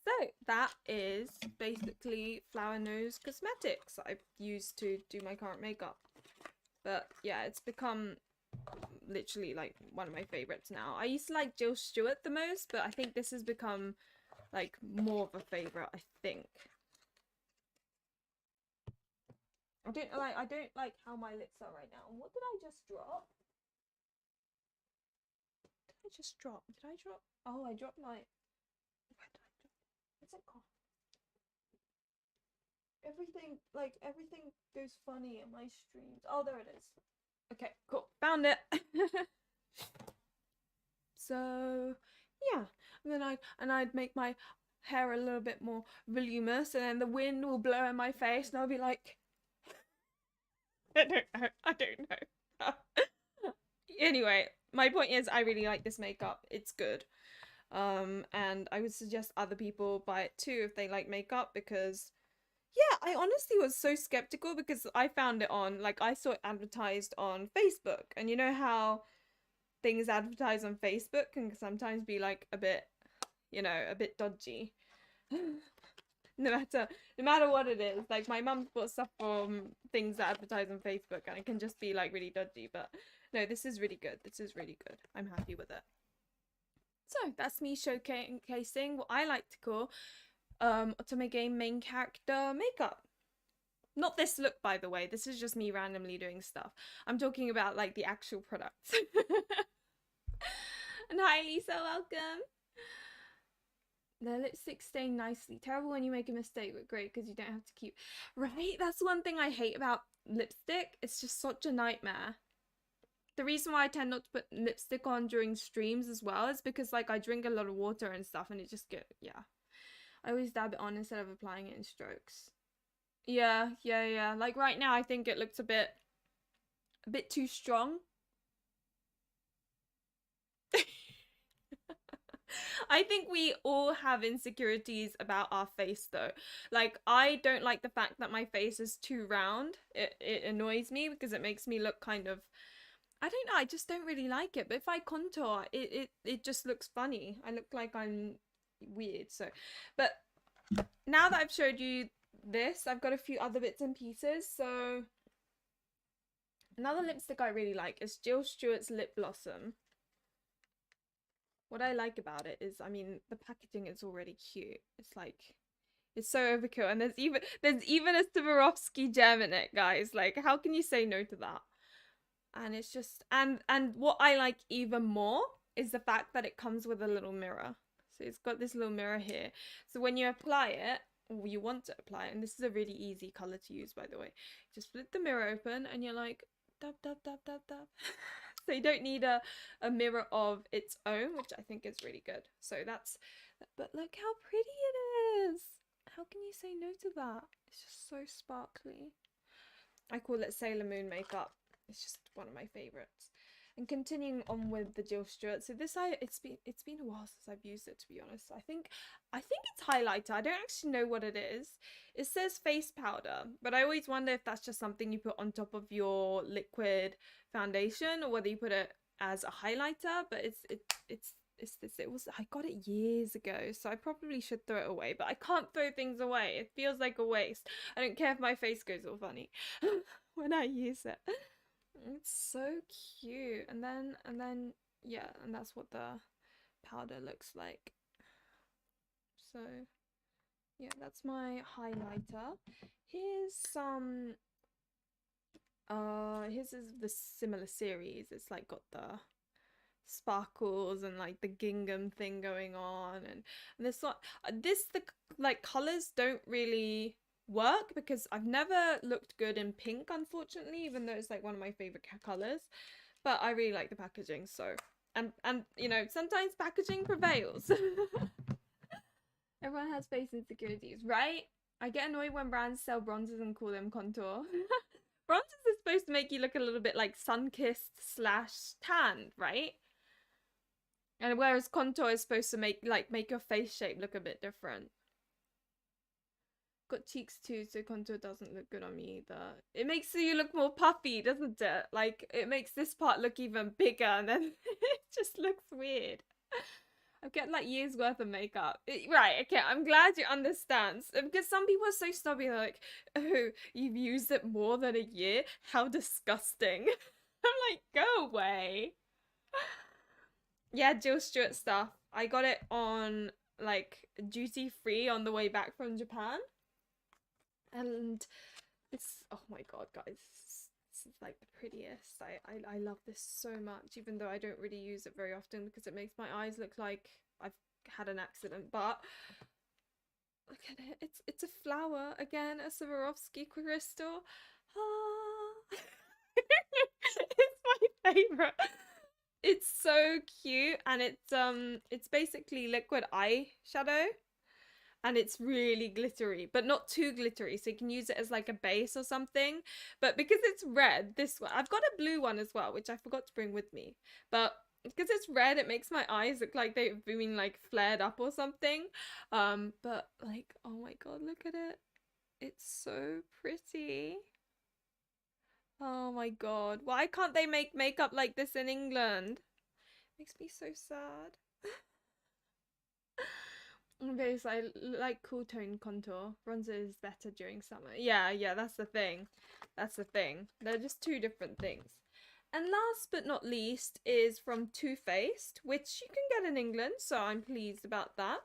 So that is basically Flower Nose Cosmetics I've used to do my current makeup. But yeah, it's become literally like one of my favorites now. I used to like Jill Stewart the most, but I think this has become like more of a favorite, I think. I don't like how my lips are right now. What did I just drop? Did I just drop? Did I drop? Oh, I dropped my. Where did I drop? What's it called? Everything goes funny in my streams. Oh, there it is. Okay, cool. Found it. So And then I'd make my hair a little bit more voluminous, and then the wind will blow in my face, and I'll be like, I don't know, I don't know. Anyway, my point is, I really like this makeup. It's good. And I would suggest other people buy it too if they like makeup, because yeah, I honestly was so skeptical because I found it on, like, I saw it advertised on Facebook, and you know how things advertised on Facebook can sometimes be like a bit, you know, a bit dodgy. no matter what it is. Like, my mum's bought stuff from things that advertise on Facebook, and it can just be like really dodgy. But no, this is really good. This is really good. I'm happy with it. So that's me showcasing what I like to call Otome game main character makeup. Not this look, by the way. This is just me randomly doing stuff. I'm talking about like the actual products. And hi, Lisa, welcome. The lipstick stain nicely. Terrible when you make a mistake, but great because you don't have to keep. Right? That's one thing I hate about lipstick. It's just such a nightmare. The reason why I tend not to put lipstick on during streams as well is because, like, I drink a lot of water and stuff, and it just yeah. I always dab it on instead of applying it in strokes. Yeah. Like right now, I think it looks a bit too strong. I think we all have insecurities about our face though. Like, I don't like the fact that my face is too round. It annoys me because it makes me look kind of, I don't know, I just don't really like it. But if I contour, it just looks funny. I look like I'm weird. So, but now that I've showed you this, I've got a few other bits and pieces. So another lipstick I really like is Jill Stewart's Lip Blossom. What I like about it is, I mean, the packaging is already cute. It's like, it's so overkill. And there's even a Swarovski gem in it, guys. Like, how can you say no to that? And it's just, and what I like even more is the fact that it comes with a little mirror. So it's got this little mirror here. So when you apply it, or you want to apply it, and this is a really easy color to use, by the way, just flip the mirror open and you're like, dab, dab, dab, dab, dab. So you don't need a mirror of its own, which I think is really good. So that's, but look how pretty it is. How can you say no to that? It's just so sparkly. I call it Sailor Moon makeup. It's just one of my favorites. And continuing on with the Jill Stewart, so this it's been a while since I've used it, to be honest. I think it's highlighter. I don't actually know what it is. It says face powder, but I always wonder if that's just something you put on top of your liquid foundation, or whether you put it as a highlighter. But I got it years ago, so I probably should throw it away, but I can't throw things away. It feels like a waste. I don't care if my face goes all funny when I use it. It's so cute. And then yeah, and that's what the powder looks like. So yeah, that's my highlighter. Here's some his is the similar series. It's like got the sparkles and like the gingham thing going on, and this one, the like colors don't really work because I've never looked good in pink, unfortunately, even though it's like one of my favorite colors. But I really like the packaging. So and you know, sometimes packaging prevails. Everyone has face insecurities, right? I get annoyed when brands sell bronzers and call them contour. Bronzers are supposed to make you look a little bit like sun-kissed / tanned, right? And whereas contour is supposed to make your face shape look a bit different. Got cheeks too, so contour doesn't look good on me either. It makes you look more puffy, doesn't it? Like, it makes this part look even bigger, and then it just looks weird. I've got like years worth of makeup. Right, okay, I'm glad you understand. Because some people are so snobby, they're like, oh, you've used it more than a year? How disgusting. I'm like, go away. Yeah, Jill Stewart stuff. I got it on like duty free on the way back from Japan. And it's, oh my god, guys, this is like the prettiest. I love this so much, even though I don't really use it very often because it makes my eyes look like I've had an accident. But look at it, it's a flower again, a Swarovski crystal. Ah. It's my favorite. It's so cute, and it's basically liquid eyeshadow, and it's really glittery, but not too glittery, so you can use it as like a base or something. But because it's red, this one, I've got a blue one as well, which I forgot to bring with me. But because it's red, it makes my eyes look like they've been like flared up or something. But like, oh my god, look at it. It's so pretty. Oh my god. Why can't they make makeup like this in England? Makes me so sad. Okay, so I like cool tone contour. Bronzer is better during summer. Yeah, yeah, that's the thing. That's the thing. They're just two different things. And last but not least is from Too Faced, which you can get in England, so I'm pleased about that.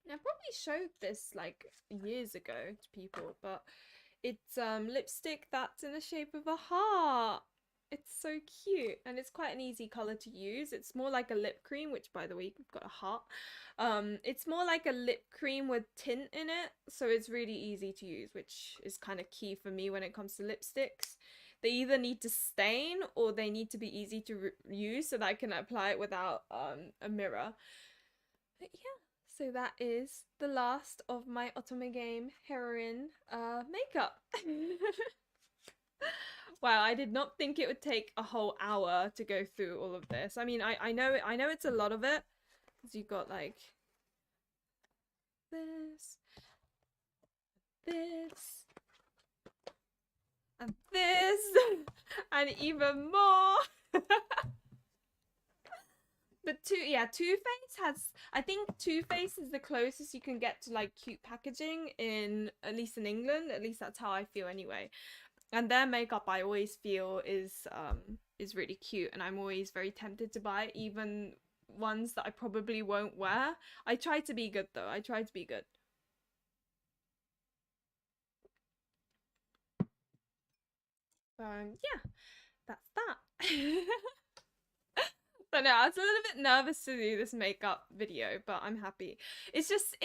I probably showed this like years ago to people, but it's lipstick that's in the shape of a heart. It's so cute, and it's quite an easy color to use. It's more like a lip cream, which by the way, we've got a heart. It's more like a lip cream with tint in it, so it's really easy to use, which is kind of key for me when it comes to lipsticks. They either need to stain or they need to be easy to use so that I can apply it without a mirror. But yeah, so that is the last of my Otome game Heroine makeup. Wow, I did not think it would take a whole hour to go through all of this. I mean, I know it's a lot of it, because you've got like this, this, and this, and even more. But Too Faced has, I think Too Faced is the closest you can get to like cute packaging in, at least in England. At least that's how I feel anyway. And their makeup I always feel is really cute, and I'm always very tempted to buy it, even ones that I probably won't wear. I try to be good though. I try to be good. Yeah, that's that. But no, I was a little bit nervous to do this makeup video, but I'm happy. It's just,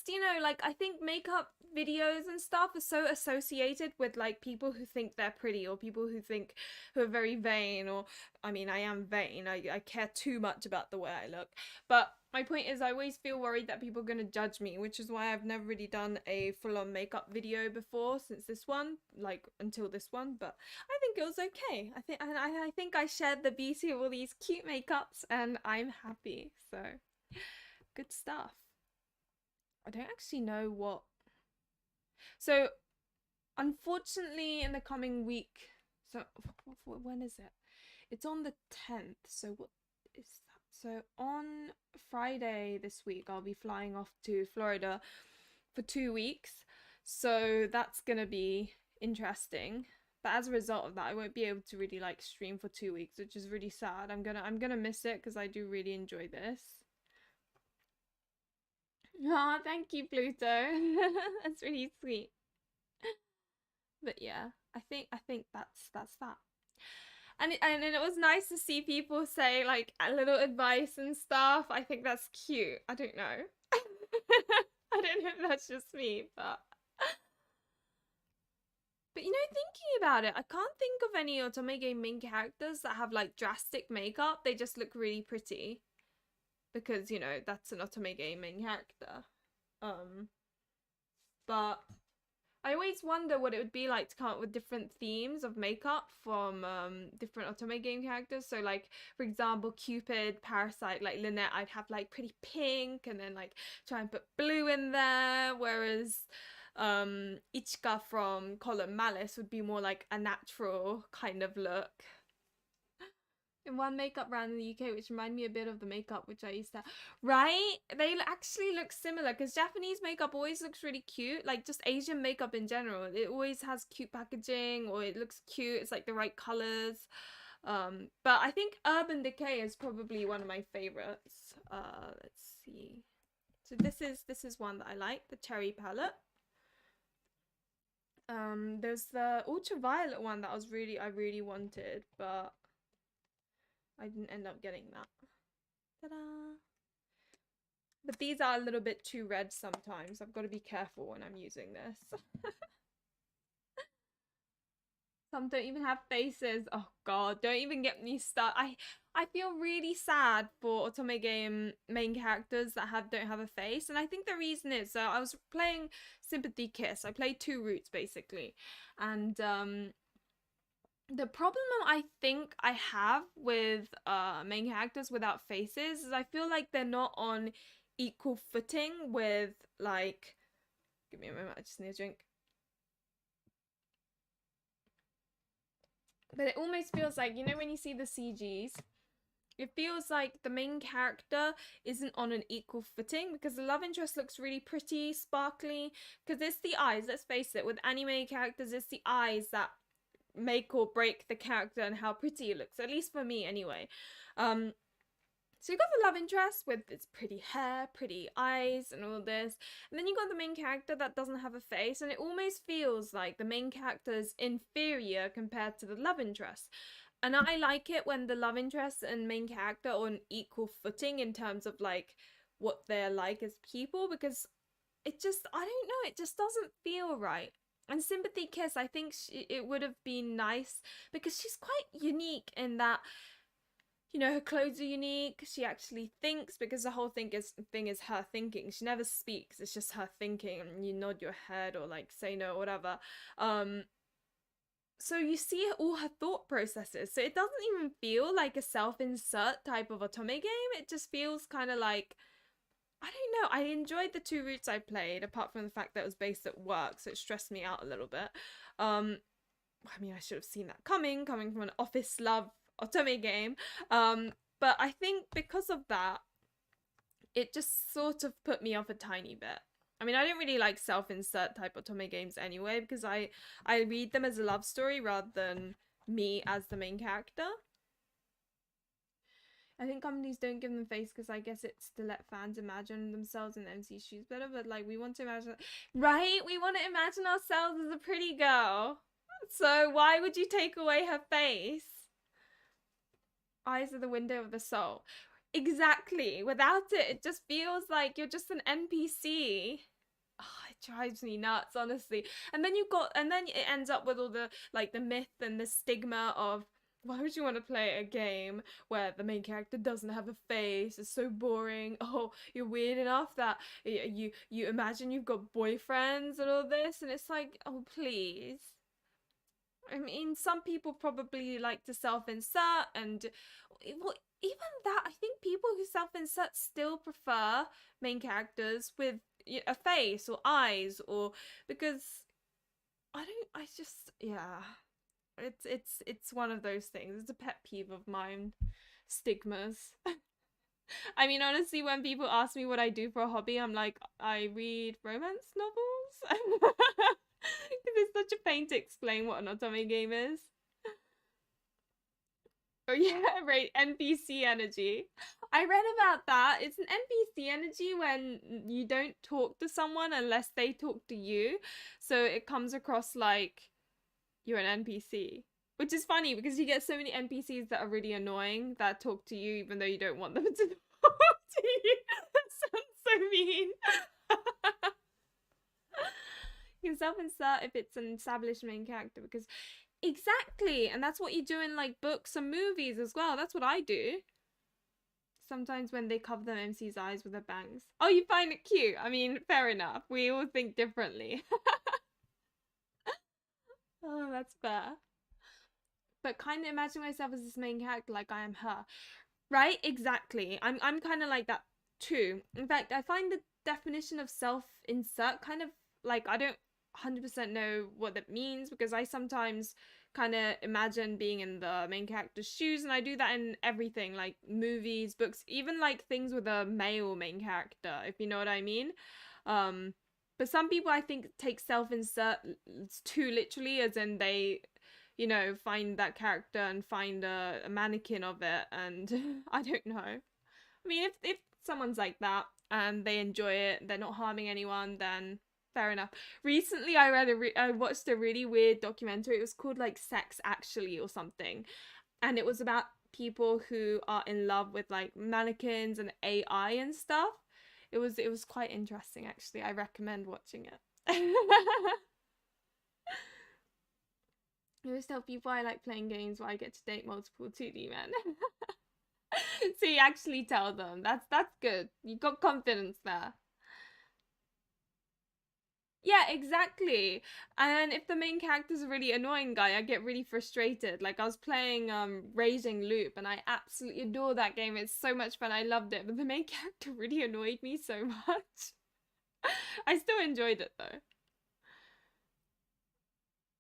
you know, like I think makeup videos and stuff are so associated with like people who think they're pretty, or people who are very vain, or I mean, I am vain. I care too much about the way I look. But my point is, I always feel worried that people are going to judge me, which is why I've never really done a full-on makeup video before since this one, like until this one. But I think it was okay. I think I shared the beauty of all these cute makeups, and I'm happy. So good stuff. I don't actually know what. So unfortunately, in the coming week. So when is it? It's on the 10th. So what is that? So on Friday this week, I'll be flying off to Florida for 2 weeks. So that's gonna be interesting. But as a result of that, I won't be able to really like stream for 2 weeks, which is really sad. I'm gonna miss it because I do really enjoy this. Oh, thank you, Pluto. That's really sweet. But yeah, I think that's that. And it was nice to see people say like a little advice and stuff. I think that's cute. I don't know. I don't know if that's just me, but you know, thinking about it, I can't think of any Otome game main characters that have like drastic makeup. They just look really pretty because, you know, that's an Otome game main character. But I always wonder what it would be like to come up with different themes of makeup from different Otome game characters. So like, for example, Cupid, Parasite, like Lynette, I'd have like pretty pink, and then like try and put blue in there, whereas Ichika from Column Malice would be more like a natural kind of look. In one makeup brand in the UK, which remind me a bit of the makeup which I used to, right? They actually look similar, because Japanese makeup always looks really cute. Like just Asian makeup in general, it always has cute packaging, or it looks cute. It's like the right colors. But I think Urban Decay is probably one of my favorites. Let's see. So this is one that I like, the cherry palette. There's the ultraviolet one that I really wanted, but I didn't end up getting that. Ta-da! But these are a little bit too red sometimes. I've got to be careful when I'm using this. Some don't even have faces. Oh God, don't even get me started. I feel really sad for Otome game main characters that don't have a face, and I think the reason is I was playing Sympathy Kiss. I played two routes basically, and the problem I think I have with main characters without faces is I feel like they're not on equal footing with like. Give me a moment. I just need a drink. But it almost feels like, you know, when you see the CGs, it feels like the main character isn't on an equal footing because the love interest looks really pretty, sparkly. Because it's the eyes, let's face it, with anime characters, it's the eyes that make or break the character and how pretty it looks, at least for me anyway. So you got the love interest with its pretty hair, pretty eyes, and all this. And then you got the main character that doesn't have a face, and it almost feels like the main character is inferior compared to the love interest. And I like it when the love interest and main character are on equal footing in terms of like what they're like as people, because it just, I don't know, it just doesn't feel right. And Sympathy Kiss, I think it would have been nice because she's quite unique in that, you know, her clothes are unique. She actually thinks because the whole thing is her thinking. She never speaks. It's just her thinking, and you nod your head or like say no or whatever. So you see all her thought processes. So it doesn't even feel like a self-insert type of Otome game. It just feels kind of like, I don't know. I enjoyed the two routes I played, apart from the fact that it was based at work, so it stressed me out a little bit. I mean, I should have seen that coming from an office love Otome game. But I think because of that, it just sort of put me off a tiny bit. I mean, I don't really like self-insert type Otome games anyway, because I read them as a love story rather than me as the main character. I think companies don't give them face because I guess it's to let fans imagine themselves in MC's shoes better, but like we want to imagine, right? We want to imagine ourselves as a pretty girl. So why would you take away her face? Eyes are the window of the soul. Exactly. Without it, it just feels like you're just an NPC. Oh, it drives me nuts, honestly. And then it ends up with all the like the myth and the stigma of why would you want to play a game where the main character doesn't have a face? It's so boring. Oh, you're weird enough that you imagine you've got boyfriends and all this, and it's like, oh please. I mean, some people probably like to self-insert, and well, even that, I think people who self-insert still prefer main characters with a face or eyes, or because I just, yeah, it's one of those things. It's a pet peeve of mine. Stigmas. I mean, honestly, when people ask me what I do for a hobby, I'm like, I read romance novels. It's such a pain to explain what an Otome game is. Oh yeah, right, NPC energy. I read about that. It's an NPC energy when you don't talk to someone unless they talk to you. So it comes across like you're an NPC. Which is funny because you get so many NPCs that are really annoying that talk to you even though you don't want them to talk to you. That sounds so mean. You can self-insert if it's an established main character because exactly, and that's what you do in like books and movies as well. That's what I do. Sometimes when they cover the MC's eyes with their bangs. Oh, you find it cute. I mean, fair enough. We all think differently. Oh, that's fair. But kind of imagine myself as this main character like I am her. Right? Exactly. I'm kind of like that too. In fact, I find the definition of self-insert kind of like I don't 100% know what that means because I sometimes kind of imagine being in the main character's shoes, and I do that in everything like movies, books, even like things with a male main character, if you know what I mean. Um but some people I think take self-insert too literally, as in they find that character and find a mannequin of it, and I don't know. I mean, if someone's like that and they enjoy it, they're not harming anyone, then fair enough. Recently, I watched a really weird documentary. It was called like Sex Actually or something, and it was about people who are in love with like mannequins and AI and stuff. It was quite interesting actually. I recommend watching it. I always tell people I like playing games where I get to date multiple 2D men. So you actually tell them. That's good. You got confidence there. Yeah, exactly. And then if the main character's a really annoying guy, I get really frustrated. Like I was playing Raising Loop and I absolutely adore that game. It's so much fun. I loved it. But the main character really annoyed me so much. I still enjoyed it though.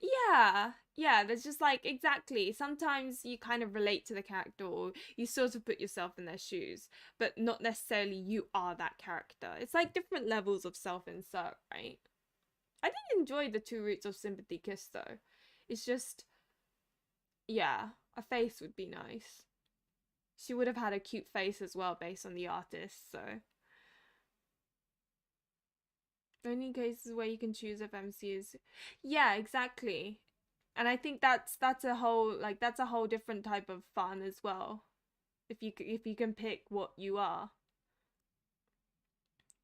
Yeah. Yeah, there's just like exactly. Sometimes you kind of relate to the character or you sort of put yourself in their shoes, but not necessarily you are that character. It's like different levels of self-insert, right? I did enjoy the Two Roots of Sympathy kiss though. It's just, yeah, a face would be nice. She would have had a cute face as well based on the artist, so. Only cases where you can choose FMC is. Yeah, exactly. And I think that's a whole that's a whole different type of fun as well. If you can pick what you are.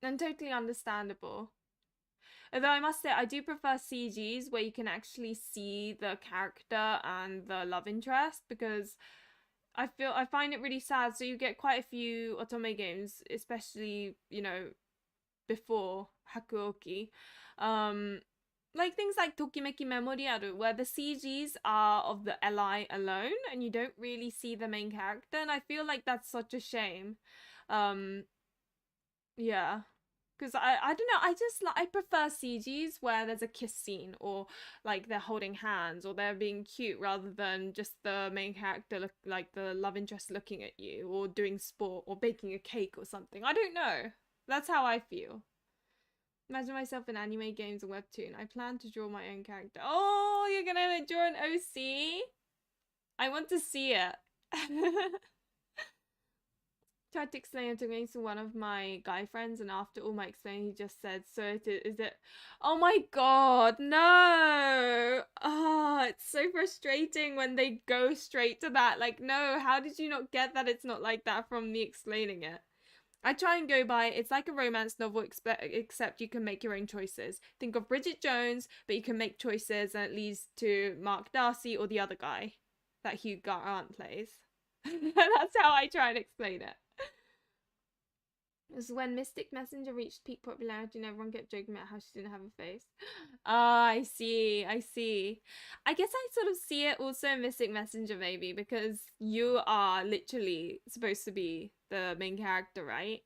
And totally understandable. Although I must say, I do prefer CGs where you can actually see the character and the love interest because I find it really sad. So you get quite a few Otome games, especially, before Hakuoki. Um, like things like Tokimeki Memoriaru, where the CGs are of the LI alone and you don't really see the main character. And I feel like that's such a shame. Um, yeah. Because I don't know, I just I prefer CGs where there's a kiss scene or like they're holding hands or they're being cute rather than just the main character like the love interest looking at you or doing sport or baking a cake or something. I don't know. That's how I feel. Imagine myself in anime games and webtoon. I plan to draw my own character. Oh, you're gonna draw an OC? I want to see it. Tried to explain it to one of my guy friends, and after all my explaining, he just said, "So is it?" Oh my god, no! Ah, it's so frustrating when they go straight to that. Like, no, how did you not get that? It's not like that from me explaining it. I try and go by it's like a romance novel, except you can make your own choices. Think of Bridget Jones, but you can make choices, and it leads to Mark Darcy or the other guy that Hugh Grant plays. That's how I try and explain it. It was when Mystic Messenger reached peak popularity and everyone kept joking about how she didn't have a face. Ah, I see, I see. I guess I sort of see it also in Mystic Messenger maybe because you are literally supposed to be the main character, right?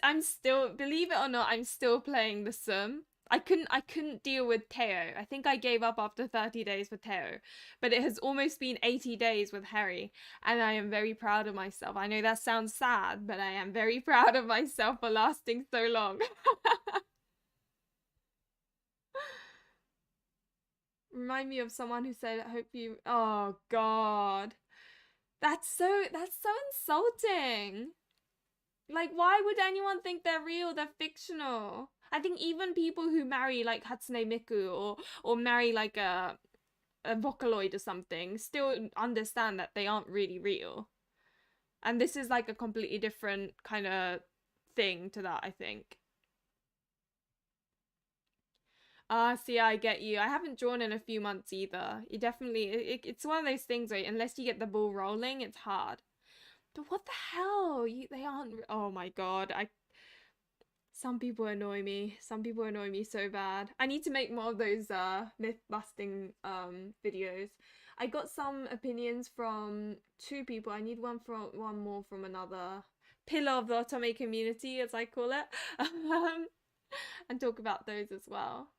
I'm still, believe it or not, I'm still playing the Sim. I couldn't deal with Teo. I think I gave up after 30 days with Teo. But it has almost been 80 days with Harry, and I am very proud of myself. I know that sounds sad, but I am very proud of myself for lasting so long. Remind me of someone who said, I hope you oh god. That's so insulting. Like, why would anyone think they're real? They're fictional. I think even people who marry like Hatsune Miku or marry like a Vocaloid or something still understand that they aren't really real. And this is like a completely different kind of thing to that, I think. See, I get you. I haven't drawn in a few months either. You definitely, it's one of those things where unless you get the ball rolling, it's hard. But what the hell? They aren't. Oh my god. Some people annoy me. Some people annoy me so bad. I need to make more of those myth busting videos. I got some opinions from two people. I need one more from another pillar of the Otome community, as I call it. And talk about those as well.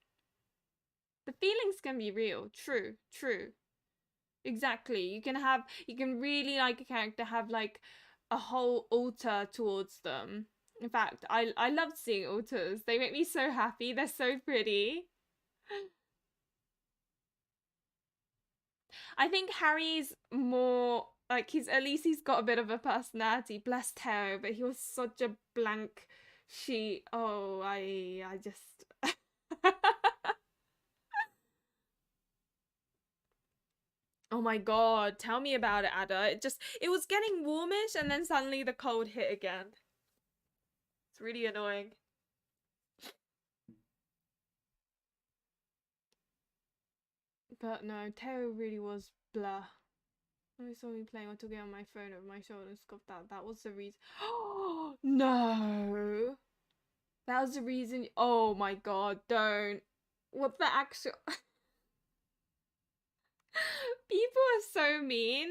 The feelings can be real. True, true. Exactly. You can really like a character have like a whole altar towards them. In fact, I love seeing altars. They make me so happy. They're so pretty. I think Harry's more like he's at least he's got a bit of a personality. Bless Teo, but he was such a blank sheet. Oh, I just Oh my god, tell me about it, Ada. It was getting warmish and then suddenly the cold hit again. It's really annoying. But no, Teo really was blah. I saw me playing Otome on my phone over my shoulder and scoffed out. That was the reason. Oh no! That was the reason. Oh my god, don't. What the actual. People are so mean.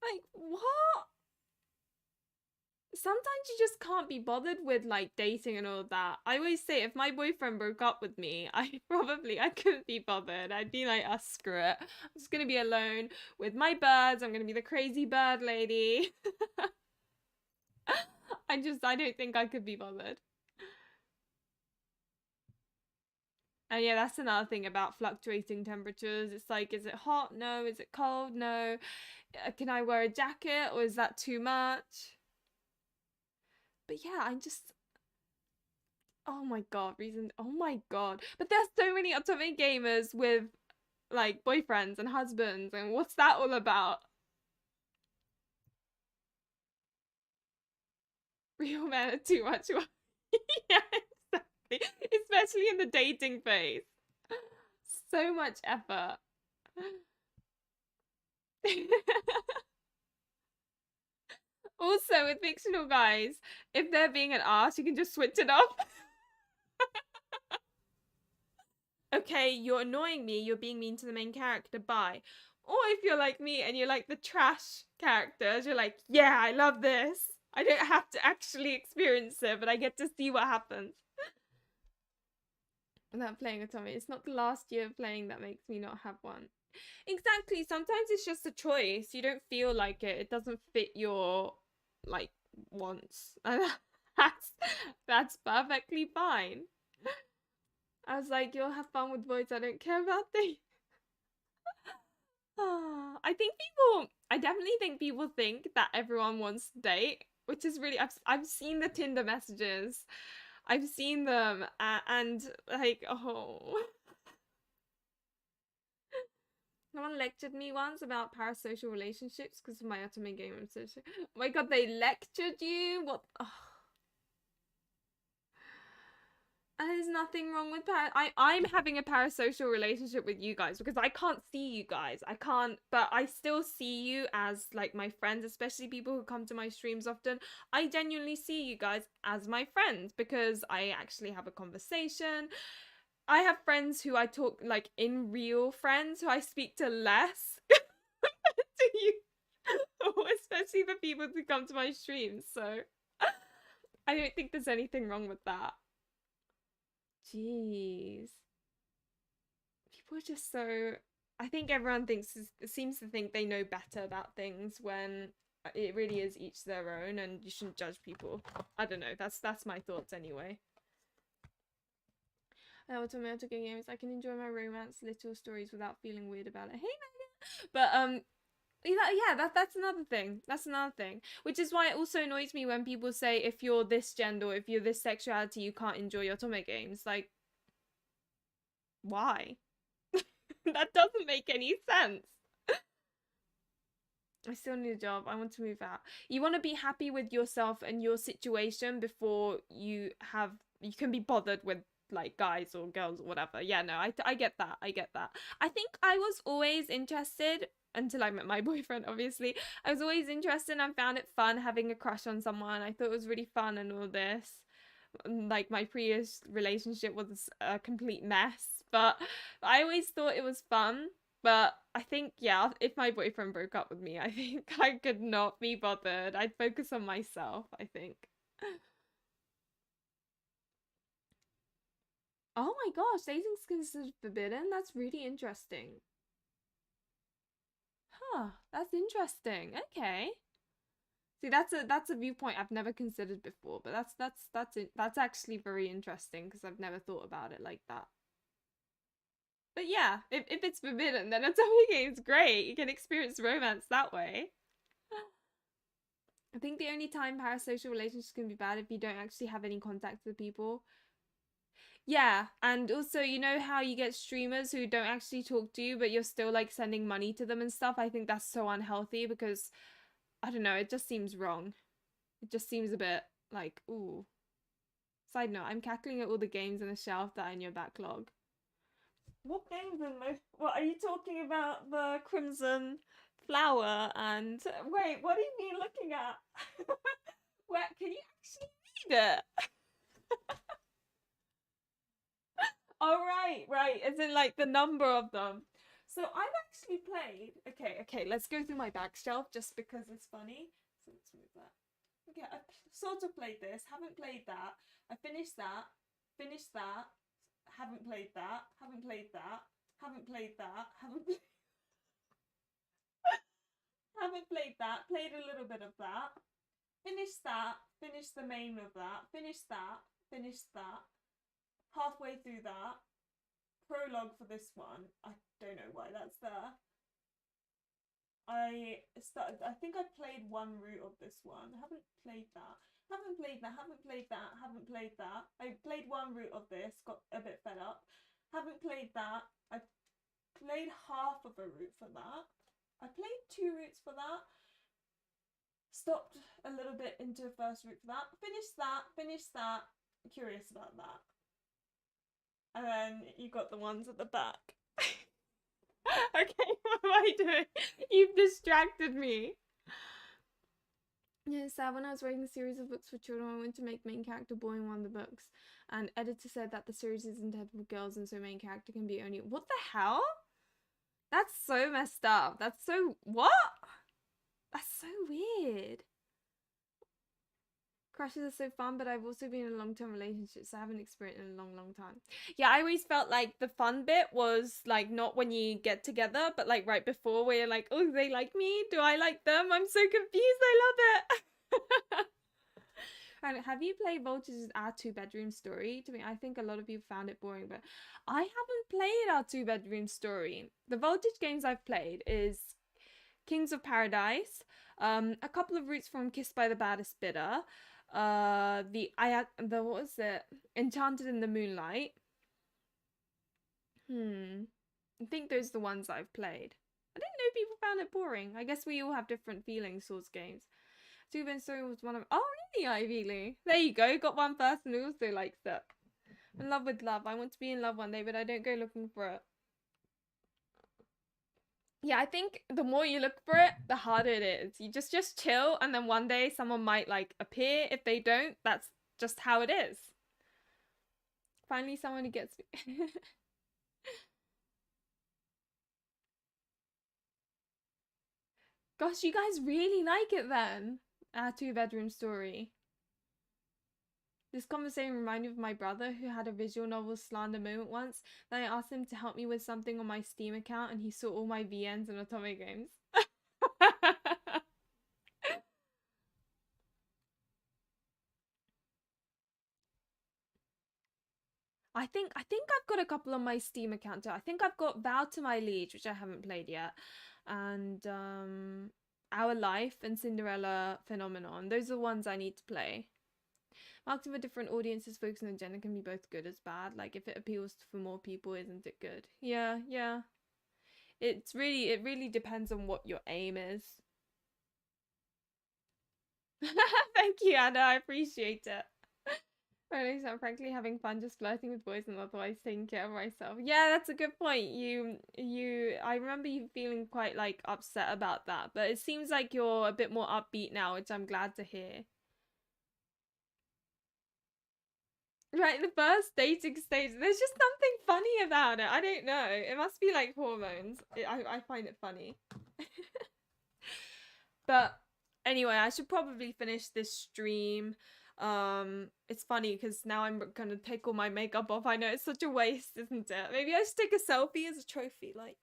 Like, what? Sometimes you just can't be bothered with like dating and all of that. I always say if my boyfriend broke up with me, I couldn't be bothered. I'd be like, oh, screw it. I'm just gonna be alone with my birds. I'm gonna be the crazy bird lady. I don't think I could be bothered. And yeah, that's another thing about fluctuating temperatures. It's like, is it hot? No. Is it cold? No. Can I wear a jacket or is that too much? But yeah, I'm just, oh my god, oh my god. But there's so many Otome gamers with like boyfriends and husbands, and what's that all about? Real men are too much. Yeah, exactly. Especially in the dating phase. So much effort. Also, with fictional guys, if they're being an ass, you can just switch it off. Okay, you're annoying me, you're being mean to the main character, bye. Or if you're like me and you're like the trash characters, you're like, yeah, I love this. I don't have to actually experience it, but I get to see what happens. Without playing Otome, it's not the last year of playing that makes me not have one. Exactly, sometimes it's just a choice. You don't feel like it. It doesn't fit your, like, wants. And that's perfectly fine. I was like, you'll have fun with boys. I don't care about things. I definitely think people think that everyone wants to date, which is really, I've seen the Tinder messages. I've seen them, and like, oh. Someone lectured me once about parasocial relationships because of my Otome game. I'm so sorry. Oh my god, they lectured you? What? Oh. And there's nothing wrong with I'm having a parasocial relationship with you guys because I can't see you guys. I can't, but I still see you as like my friends, especially people who come to my streams often. I genuinely see you guys as my friends because I actually have a conversation. I have friends who I talk like in real friends who I speak to less to you, especially the people who come to my streams. So I don't think there's anything wrong with that. Jeez. People are just so. I think everyone seems to think they know better about things when it really is each their own, and you shouldn't judge people. I don't know. That's my thoughts anyway. Automatic games. I can enjoy my romance little stories without feeling weird about it. Hey, Megan. But that's another thing. That's another thing. Which is why it also annoys me when people say if you're this gender or if you're this sexuality, you can't enjoy your Otome games. Like, why? That doesn't make any sense. I still need a job. I want to move out. You want to be happy with yourself and your situation before you can be bothered with like guys or girls or whatever. Yeah, no, I get that. I get that. I think I was always interested until I met my boyfriend, obviously. I was always interested and found it fun having a crush on someone. I thought it was really fun and all this. Like my previous relationship was a complete mess, but I always thought it was fun. But I think, yeah, if my boyfriend broke up with me, I think I could not be bothered. I'd focus on myself, I think. Oh my gosh, dating's considered forbidden? That's really interesting. Huh, that's interesting. Okay. See, that's a viewpoint I've never considered before, but that's actually very interesting because I've never thought about it like that. But yeah, if it's forbidden, then Otome game's great. You can experience romance that way. I think the only time parasocial relationships can be bad if you don't actually have any contact with people. Yeah, and also, you know how you get streamers who don't actually talk to you, but you're still like sending money to them and stuff? I think that's so unhealthy because, I don't know, it just seems wrong. It just seems a bit like, ooh. Side note, I'm cackling at all the games on the shelf that are in your backlog. What games in most? What are you talking about? The Crimson Flower and wait, what do you mean looking at? Where can you actually read it? Oh right, right. As in like the number of them. So I've actually played. Okay. Let's go through my back shelf just because it's funny. So let's move that. Okay, I've sort of played this. Haven't played that. I finished that. Finished that. Haven't played that. Haven't played that. Haven't played that. Haven't played that. Played a little bit of that. Finished that. Finished the main of that. Finished that. Finished that. Halfway through that. Prologue for this one. I don't know why that's there. I think I played one route of this one. I haven't played that. Haven't played that. Haven't played that. Haven't played that. I played one route of this. Got a bit fed up. Haven't played that. I played half of a route for that. I played two routes for that. Stopped a little bit into the first route for that. Finished that. Finished that. Curious about that. And then you got the ones at the back. Okay, what am I doing? You've distracted me. Yeah, it's sad when I was writing a series of books for children, I wanted to make main character boy in one of the books. And editor said that the series is intended for girls and so main character can be only... What the hell? That's so messed up. That's so... What? That's so weird. Crushes are so fun, but I've also been in a long-term relationship, so I haven't experienced it in a long time. Yeah, I always felt like the fun bit was like not when you get together, but like right before where you're like, oh, they like me? Do I like them? I'm so confused. I love it. And have you played Voltage's Our Two Bedroom Story? To me, I think a lot of people found it boring, but I haven't played Our Two Bedroom Story. The Voltage games I've played is Kings of Paradise, a couple of routes from Kissed by the Baddest Bidder, the what was it? Enchanted in the Moonlight. I think those are the ones I've played. I didn't know people found it boring. I guess we all have different feelings towards games. Two Ben Story was one of... Oh, really, Ivy Lee? There you go. Got one person who also likes it. In love with love. I want to be in love one day, but I don't go looking for it. Yeah, I think the more you look for it, the harder it is. You just chill, and then one day someone might like appear. If they don't, that's just how it is. Finally, someone who gets me. Gosh, you guys really like it then. Our two-bedroom story. This conversation reminded me of my brother who had a visual novel slander moment once. Then I asked him to help me with something on my Steam account and he saw all my VNs and Otome games. I think I've got a couple on my Steam account too. I think I've got Vow to My Liege, which I haven't played yet, and Our Life and Cinderella Phenomenon. Those are the ones I need to play. Marketing for different audiences focusing on gender can be both good as bad. Like if it appeals for more people, isn't it good? Yeah. It really depends on what your aim is. Thank you, Anna. I appreciate it. I'm frankly having fun just flirting with boys and otherwise taking care of myself. Yeah, that's a good point. I remember you feeling quite like upset about that, but it seems like you're a bit more upbeat now, which I'm glad to hear. Right, the first dating stage, there's just something funny about it. I don't know. It must be like hormones. I find it funny. But anyway, I should probably finish this stream. It's funny because now I'm gonna take all my makeup off. I know it's such a waste, isn't it? Maybe I should take a selfie as a trophy, like.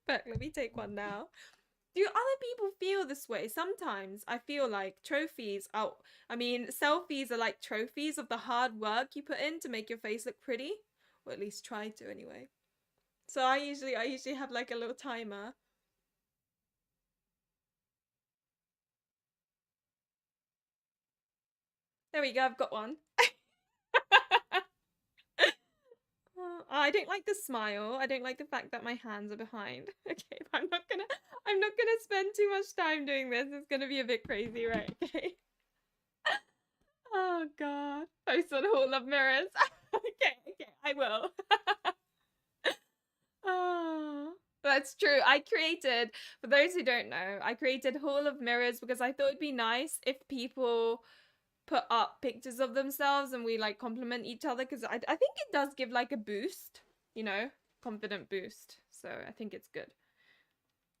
But let me take one now. Do other people feel this way? Sometimes I feel like selfies are like trophies of the hard work you put in to make your face look pretty, or at least try to anyway. So I usually have like a little timer. There we go, I've got one. I don't like the smile. I don't like the fact that my hands are behind. Okay, but I'm not gonna spend too much time doing this. It's gonna be a bit crazy, right? Okay. Oh god. Post on Hall of Mirrors. Okay, I will. Oh, that's true. For those who don't know, I created Hall of Mirrors because I thought it'd be nice if people put up pictures of themselves and we like compliment each other because I think it does give like a boost, confident boost. So I think it's good.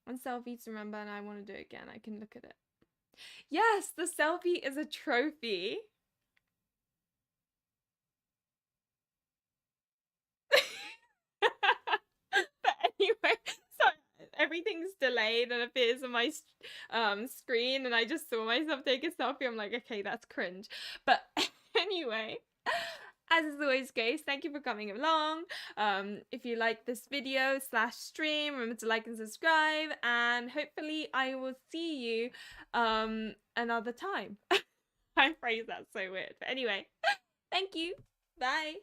One selfie to remember, and I want to do it again. I can look at it. Yes, the selfie is a trophy. But anyway, so everything's delayed and appears on my screen, and I just saw myself take a selfie. I'm like, okay, that's cringe. But anyway, as is always case, thank you for coming along. If you like this video / stream, remember to like and subscribe, and hopefully I will see you another time. I phrase that so weird. But anyway, thank you. Bye.